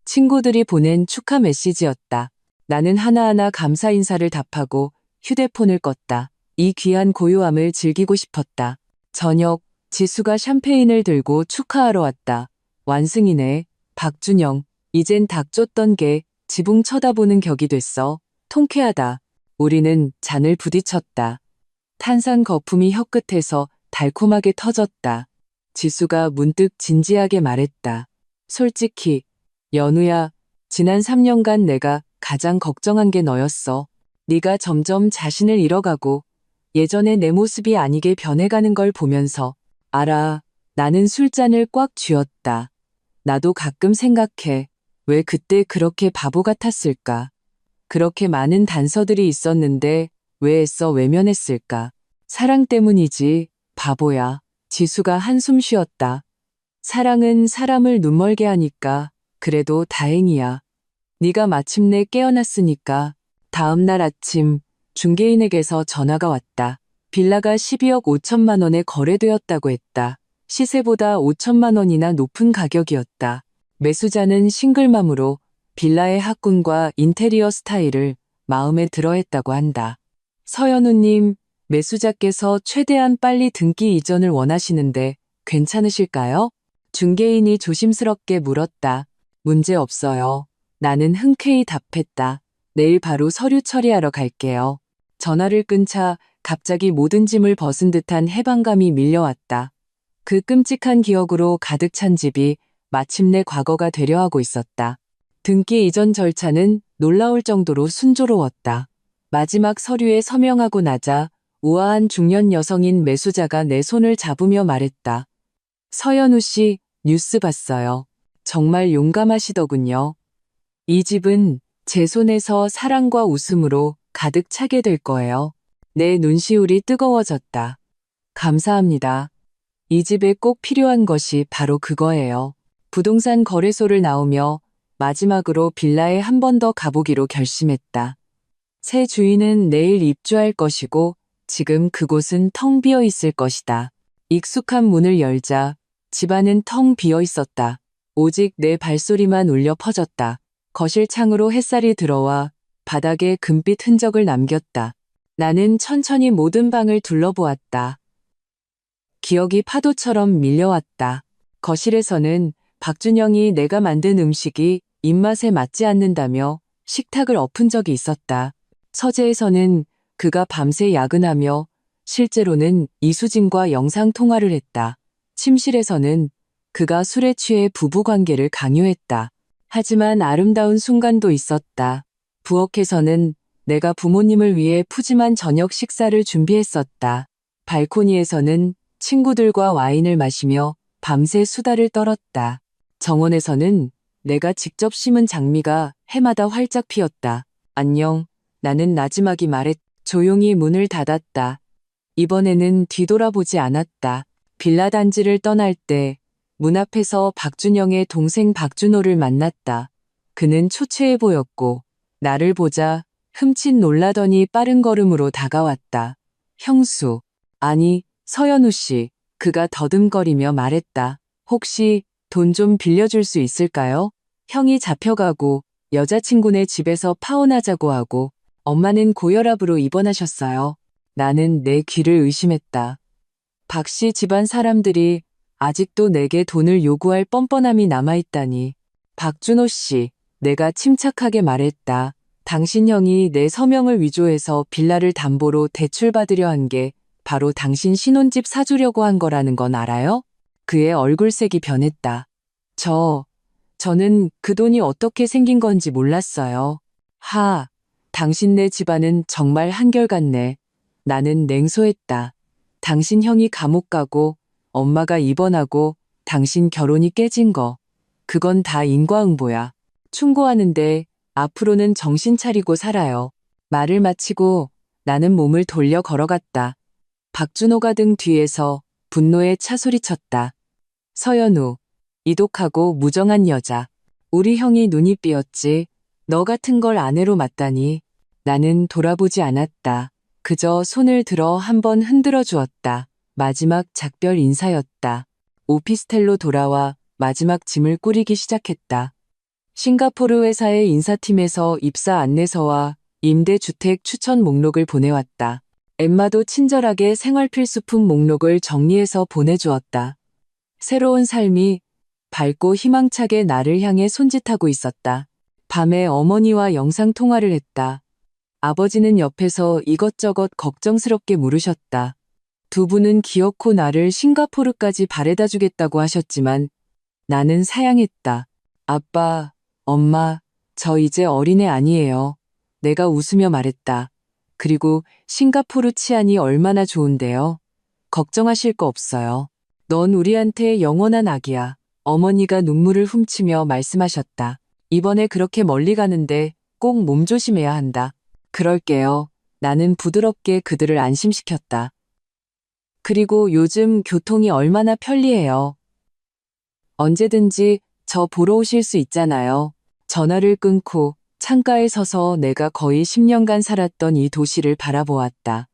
친구들이 보낸 축하 메시지였다. 나는 하나하나 감사 인사를 답하고 휴대폰을 껐다. 이 귀한 고요함을 즐기고 싶었다. 저녁, 지수가 샴페인을 들고 축하하러 왔다. 완승이네. 박준영. 이젠 닥쳤던 게 지붕 쳐다보는 격이 됐어. 통쾌하다. 우리는 잔을 부딪혔다. 탄산 거품이 혀끝에서 달콤하게 터졌다. 지수가 문득 진지하게 말했다. 솔직히, 연우야, 지난 3년간 내가 가장 걱정한 게 너였어. 네가 점점 자신을 잃어가고 예전의 내 모습이 아니게 변해가는 걸 보면서 알아. 나는 술잔을 꽉 쥐었다. 나도 가끔 생각해. 왜 그때 그렇게 바보 같았을까? 그렇게 많은 단서들이 있었는데 왜 애써 외면했을까? 사랑 때문이지, 바보야. 지수가 한숨 쉬었다. 사랑은 사람을 눈멀게 하니까 그래도 다행이야. 네가 마침내 깨어났으니까. 다음 날 아침 중개인에게서 전화가 왔다. 빌라가 12억 5천만 원에 거래되었다고 했다. 시세보다 5천만 원이나 높은 가격이었다. 매수자는 싱글맘으로 빌라의 학군과 인테리어 스타일을 마음에 들어했다고 한다. 서연우님, 매수자께서 최대한 빨리 등기 이전을 원하시는데 괜찮으실까요? 중개인이 조심스럽게 물었다. 문제 없어요. 나는 흔쾌히 답했다. 내일 바로 서류 처리하러 갈게요. 전화를 끊자 갑자기 모든 짐을 벗은 듯한 해방감이 밀려왔다. 그 끔찍한 기억으로 가득 찬 집이 마침내 과거가 되려 하고 있었다. 등기 이전 절차는 놀라울 정도로 순조로웠다. 마지막 서류에 서명하고 나자 우아한 중년 여성인 매수자가 내 손을 잡으며 말했다. 서연우 씨, 뉴스 봤어요. 정말 용감하시더군요. 이 집은 제 손에서 사랑과 웃음으로 가득 차게 될 거예요. 내 눈시울이 뜨거워졌다. 감사합니다. 이 집에 꼭 필요한 것이 바로 그거예요. 부동산 거래소를 나오며 마지막으로 빌라에 한 번 더 가보기로 결심했다. 새 주인은 내일 입주할 것이고 지금 그곳은 텅 비어 있을 것이다. 익숙한 문을 열자 집안은 텅 비어 있었다. 오직 내 발소리만 울려 퍼졌다. 거실 창으로 햇살이 들어와 바닥에 금빛 흔적을 남겼다. 나는 천천히 모든 방을 둘러보았다. 기억이 파도처럼 밀려왔다. 거실에서는 박준영이 내가 만든 음식이 입맛에 맞지 않는다며 식탁을 엎은 적이 있었다. 서재에서는 그가 밤새 야근하며 실제로는 이수진과 영상통화를 했다. 침실에서는 그가 술에 취해 부부관계를 강요했다. 하지만 아름다운 순간도 있었다. 부엌에서는 내가 부모님을 위해 푸짐한 저녁 식사를 준비했었다. 발코니에서는 친구들과 와인을 마시며 밤새 수다를 떨었다. 정원에서는 내가 직접 심은 장미가 해마다 활짝 피었다. 안녕, 나는 나지막이 말했. 조용히 문을 닫았다. 이번에는 뒤돌아보지 않았다. 빌라 단지를 떠날 때 문 앞에서 박준영의 동생 박준호를 만났다. 그는 초췌해 보였고 나를 보자 흠칫 놀라더니 빠른 걸음으로 다가왔다. 형수, 아니 서연우 씨, 그가 더듬거리며 말했다. 혹시 돈 좀 빌려줄 수 있을까요? 형이 잡혀가고 여자친구네 집에서 파혼하자고 하고 엄마는 고혈압으로 입원하셨어요. 나는 내 귀를 의심했다. 박 씨 집안 사람들이 아직도 내게 돈을 요구할 뻔뻔함이 남아있다니. 박준호 씨, 내가 침착하게 말했다. 당신 형이 내 서명을 위조해서 빌라를 담보로 대출받으려 한 게 바로 당신 신혼집 사주려고 한 거라는 건 알아요? 그의 얼굴색이 변했다. 저는 그 돈이 어떻게 생긴 건지 몰랐어요. 당신네 집안은 정말 한결같네. 나는 냉소했다. 당신 형이 감옥 가고 엄마가 입원하고 당신 결혼이 깨진 거. 그건 다 인과응보야. 충고하는데 앞으로는 정신 차리고 살아요. 말을 마치고 나는 몸을 돌려 걸어갔다. 박준호가 등 뒤에서 분노에 차소리쳤다. 서연우, 이독하고 무정한 여자. 우리 형이 눈이 삐었지. 너 같은 걸 아내로 맞다니. 나는 돌아보지 않았다. 그저 손을 들어 한번 흔들어 주었다. 마지막 작별 인사였다. 오피스텔로 돌아와 마지막 짐을 꾸리기 시작했다. 싱가포르 회사의 인사팀에서 입사 안내서와 임대주택 추천 목록을 보내왔다. 엠마도 친절하게 생활필수품 목록을 정리해서 보내주었다. 새로운 삶이 밝고 희망차게 나를 향해 손짓하고 있었다. 밤에 어머니와 영상통화를 했다. 아버지는 옆에서 이것저것 걱정스럽게 물으셨다. 두 분은 기어코 나를 싱가포르까지 바래다 주겠다고 하셨지만 나는 사양했다. 아빠, 엄마, 저 이제 어린애 아니에요. 내가 웃으며 말했다. 그리고 싱가포르 치안이 얼마나 좋은데요. 걱정하실 거 없어요. 넌 우리한테 영원한 아기야. 어머니가 눈물을 훔치며 말씀하셨다. 이번에 그렇게 멀리 가는데 꼭 몸조심해야 한다. 그럴게요. 나는 부드럽게 그들을 안심시켰다. 그리고 요즘 교통이 얼마나 편리해요. 언제든지 저 보러 오실 수 있잖아요. 전화를 끊고 창가에 서서 내가 거의 10년간 살았던 이 도시를 바라보았다.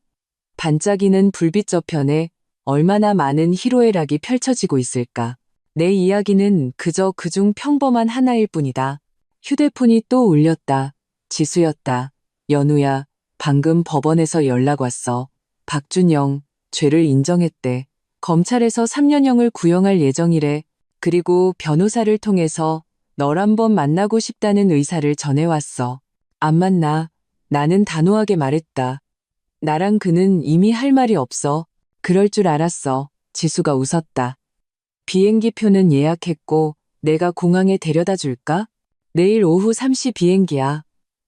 반짝이는 불빛 저편에 얼마나 많은 희로애락이 펼쳐지고 있을까. 내 이야기는 그저 그중 평범한 하나일 뿐이다. 휴대폰이 또 울렸다. 지수였다. 연우야, 방금 법원에서 연락 왔어. 박준영, 죄를 인정했대. 검찰에서 3년형을 구형할 예정이래. 그리고 변호사를 통해서 널 한번 만나고 싶다는 의사를 전해왔어. 안 만나. 나는 단호하게 말했다. 나랑 그는 이미 할 말이 없어. 그럴 줄 알았어. 지수가 웃었다. 비행기표는 예약했고 내가 공항에 데려다 줄까? 내일 오후 3시 비행기야.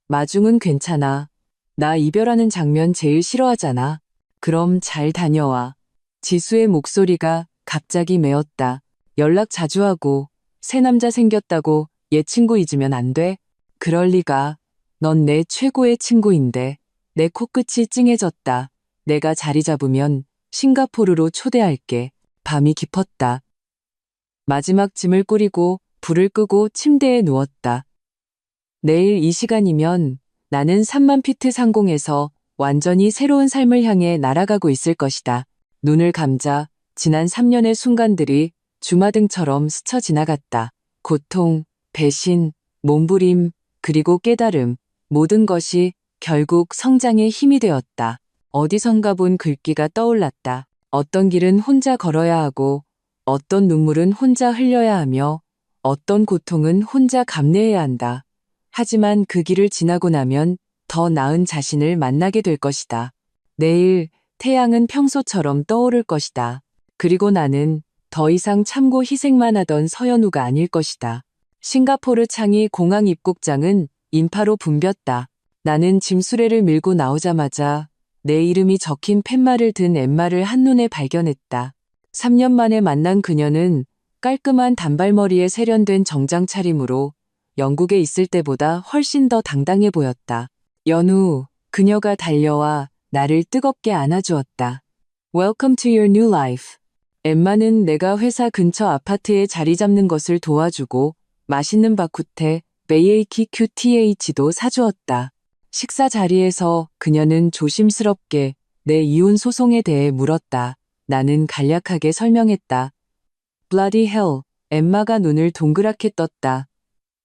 마중은 괜찮아. 나 이별하는 장면 제일 싫어하잖아. 그럼 잘 다녀와. 지수의 목소리가 갑자기 메었다. 연락 자주 하고 새 남자 생겼다고 옛 친구 잊으면 안 돼? 그럴 리가. 넌 내 최고의 친구인데. 내 코끝이 찡해졌다. 내가 자리 잡으면 싱가포르로 초대할게. 밤이 깊었다. 마지막 짐을 꾸리고 불을 끄고 침대에 누웠다. 내일 이 시간이면 나는 3만 피트 상공에서 완전히 새로운 삶을 향해 날아가고 있을 것이다. 눈을 감자 지난 3년의 순간들이 주마등처럼 스쳐 지나갔다. 고통, 배신, 몸부림, 그리고 깨달음, 모든 것이 결국 성장의 힘이 되었다. 어디선가 본 글귀가 떠올랐다. 어떤 길은 혼자 걸어야 하고 어떤 눈물은 혼자 흘려야 하며 어떤 고통은 혼자 감내해야 한다. 하지만 그 길을 지나고 나면 더 나은 자신을 만나게 될 것이다. 내일 태양은 평소처럼 떠오를 것이다. 그리고 나는 더 이상 참고 희생만 하던 서연우가 아닐 것이다. 싱가포르 창이 공항 입국장은 인파로 붐볐다. 나는 짐수레를 밀고 나오자마자 내 이름이 적힌 팻말을 든 엠마를 한눈에 발견했다. 3년 만에 만난 그녀는 깔끔한 단발머리에 세련된 정장 차림으로 영국에 있을 때보다 훨씬 더 당당해 보였다. 연우, 그녀가 달려와 나를 뜨겁게 안아주었다. Welcome to your new life. 엠마는 내가 회사 근처 아파트에 자리 잡는 것을 도와주고 맛있는 바쿠테, 베이에이키 QTH도 사주었다. 식사 자리에서 그녀는 조심스럽게 내 이혼 소송에 대해 물었다. 나는 간략하게 설명했다. Bloody hell, 엠마가 눈을 동그랗게 떴다.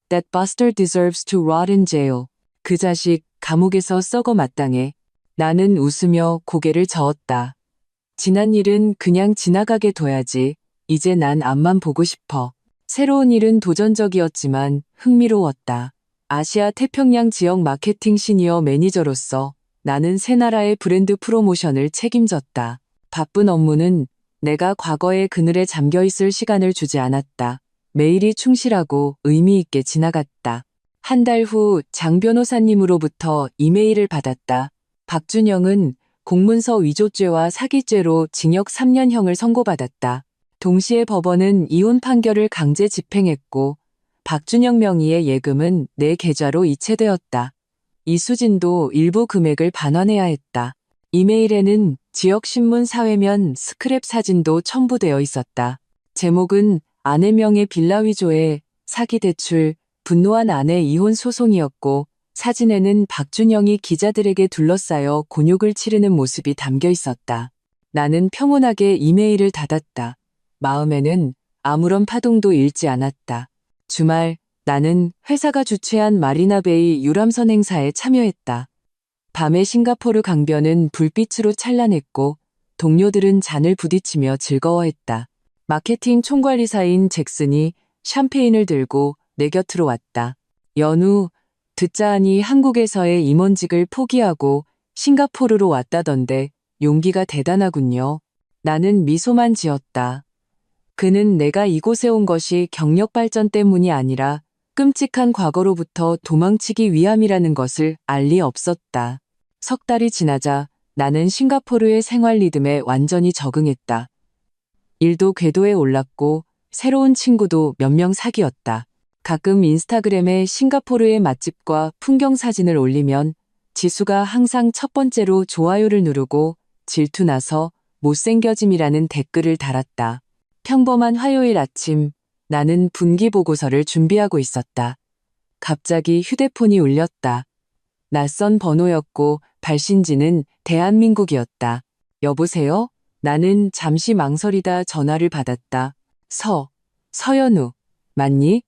That bastard deserves to rot in jail. 그 자식 감옥에서 썩어 마땅해. 나는 웃으며 고개를 저었다. 지난 일은 그냥 지나가게 둬야지. 이제 난 앞만 보고 싶어. 새로운 일은 도전적이었지만 흥미로웠다. 아시아 태평양 지역 마케팅 시니어 매니저로서 나는 새 나라의 브랜드 프로모션을 책임졌다. 바쁜 업무는 내가 과거의 그늘에 잠겨있을 시간을 주지 않았다. 매일이 충실하고 의미 있게 지나갔다. 한 달 후 장 변호사님으로부터 이메일을 받았다. 박준영은 공문서 위조죄와 사기죄로 징역 3년형을 선고받았다. 동시에 법원은 이혼 판결을 강제 집행했고 박준영 명의의 예금은 내 계좌로 이체되었다. 이수진도 일부 금액을 반환해야 했다. 이메일에는 지역신문 사회면 스크랩 사진도 첨부되어 있었다. 제목은 아내 명의 빌라 위조에 사기 대출, 분노한 아내 이혼 소송이었고 사진에는 박준영이 기자들에게 둘러싸여 곤욕을 치르는 모습이 담겨 있었다. 나는 평온하게 이메일을 닫았다. 마음에는 아무런 파동도 일지 않았다. 주말, 나는 회사가 주최한 마리나베이 유람선 행사에 참여했다. 밤의 싱가포르 강변은 불빛으로 찬란했고 동료들은 잔을 부딪히며 즐거워했다. 마케팅 총괄이사인 잭슨이 샴페인을 들고 내 곁으로 왔다. 연우, 듣자 하니 한국에서의 임원직을 포기하고 싱가포르로 왔다던데 용기가 대단하군요. 나는 미소만 지었다. 그는 내가 이곳에 온 것이 경력 발전 때문이 아니라 끔찍한 과거로부터 도망치기 위함이라는 것을 알 리 없었다. 석 달이 지나자 나는 싱가포르의 생활 리듬에 완전히 적응했다. 일도 궤도에 올랐고 새로운 친구도 몇 명 사귀었다. 가끔 인스타그램에 싱가포르의 맛집과 풍경 사진을 올리면 지수가 항상 첫 번째로 좋아요를 누르고 질투나서 못생겨짐이라는 댓글을 달았다. 평범한 화요일 아침, 나는 분기 보고서를 준비하고 있었다. 갑자기 휴대폰이 울렸다. 낯선 번호였고 발신지는 대한민국이었다. 여보세요? 나는 잠시 망설이다 전화를 받았다. 서연우, 맞니?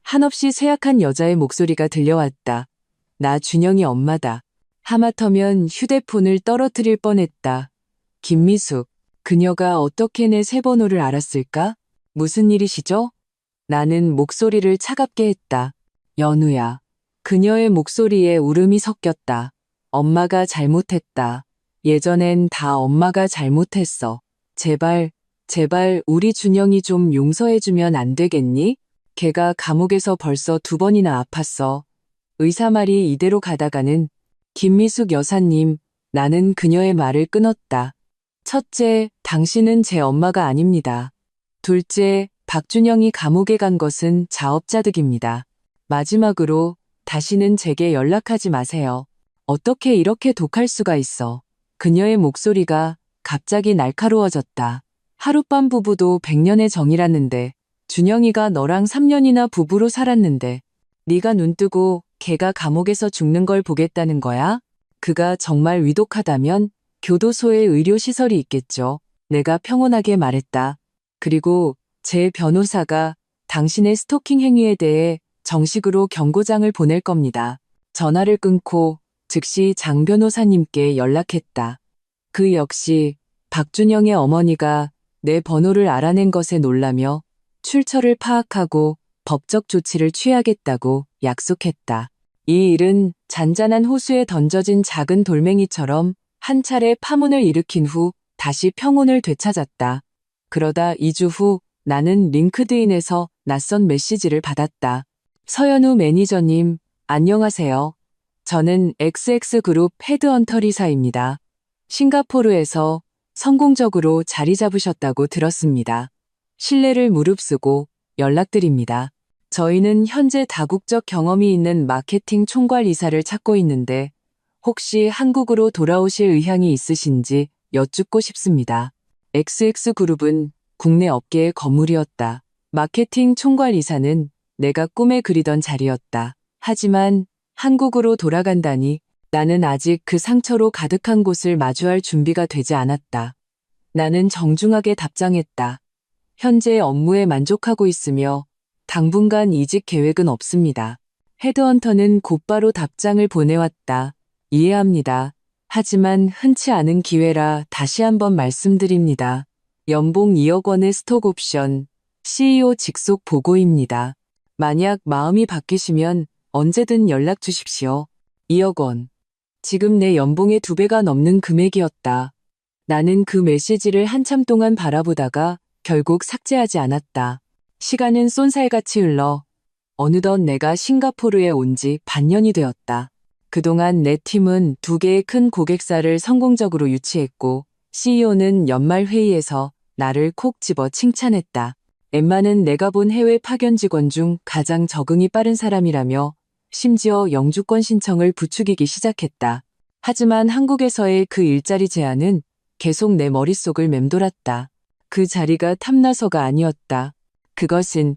한없이 쇠약한 여자의 목소리가 들려왔다. 나 준영이 엄마다. 하마터면 휴대폰을 떨어뜨릴 뻔했다. 김미숙, 그녀가 어떻게 내 새 번호를 알았을까? 무슨 일이시죠? 나는 목소리를 차갑게 했다. 연우야. 그녀의 목소리에 울음이 섞였다. 엄마가 잘못했다. 예전엔 다 엄마가 잘못했어. 제발 우리 준영이 좀 용서해주면 안 되겠니? 걔가 감옥에서 벌써 2번이나 아팠어. 의사 말이 이대로 가다가는. 김미숙 여사님, 나는 그녀의 말을 끊었다. 첫째, 당신은 제 엄마가 아닙니다. 둘째, 박준영이 감옥에 간 것은 자업자득입니다. 마지막으로 다시는 제게 연락하지 마세요. 어떻게 이렇게 독할 수가 있어. 그녀의 목소리가 갑자기 날카로워졌다. 하룻밤 부부도 100년의 정이라는데 준영이가 너랑 3년이나 부부로 살았는데 네가 눈뜨고 걔가 감옥에서 죽는 걸 보겠다는 거야? 그가 정말 위독하다면 교도소에 의료시설이 있겠죠. 내가 평온하게 말했다. 그리고 제 변호사가 당신의 스토킹 행위에 대해 정식으로 경고장을 보낼 겁니다. 전화를 끊고 즉시 장 변호사님께 연락했다. 그 역시 박준영의 어머니가 내 번호를 알아낸 것에 놀라며 출처를 파악하고 법적 조치를 취하겠다고 약속했다. 이 일은 잔잔한 호수에 던져진 작은 돌멩이처럼 한 차례 파문을 일으킨 후 다시 평온을 되찾았다. 그러다 2주 후 나는 링크드인에서 낯선 메시지를 받았다. 서연우 매니저님, 안녕하세요. 저는 XX그룹 헤드헌터 리사입니다. 싱가포르에서 성공적으로 자리 잡으셨다고 들었습니다. 신뢰를 무릅쓰고 연락드립니다. 저희는 현재 다국적 경험이 있는 마케팅 총괄 이사를 찾고 있는데 혹시 한국으로 돌아오실 의향이 있으신지 여쭙고 싶습니다. XX그룹은 국내 업계의 거물이었다. 마케팅 총괄 이사는 내가 꿈에 그리던 자리였다. 하지만 한국으로 돌아간다니 나는 아직 그 상처로 가득한 곳을 마주할 준비가 되지 않았다. 나는 정중하게 답장했다. 현재 업무에 만족하고 있으며 당분간 이직 계획은 없습니다. 헤드헌터는 곧바로 답장을 보내왔다. 이해합니다. 하지만 흔치 않은 기회라 다시 한번 말씀드립니다. 연봉 2억 원의 스톡 옵션, CEO 직속 보고입니다. 만약 마음이 바뀌시면 언제든 연락 주십시오. 2억 원. 지금 내 연봉의 2배가 넘는 금액이었다. 나는 그 메시지를 한참 동안 바라보다가 결국 삭제하지 않았다. 시간은 쏜살같이 흘러 어느덧 내가 싱가포르에 온 지 반년이 되었다. 그동안 내 팀은 2개의 큰 고객사를 성공적으로 유치했고 CEO는 연말 회의에서 나를 콕 집어 칭찬했다. 엠마는 내가 본 해외 파견 직원 중 가장 적응이 빠른 사람이라며 심지어 영주권 신청을 부추기기 시작했다. 하지만 한국에서의 그 일자리 제안은 계속 내 머릿속을 맴돌았다. 그 자리가 탐나서가 아니었다. 그것은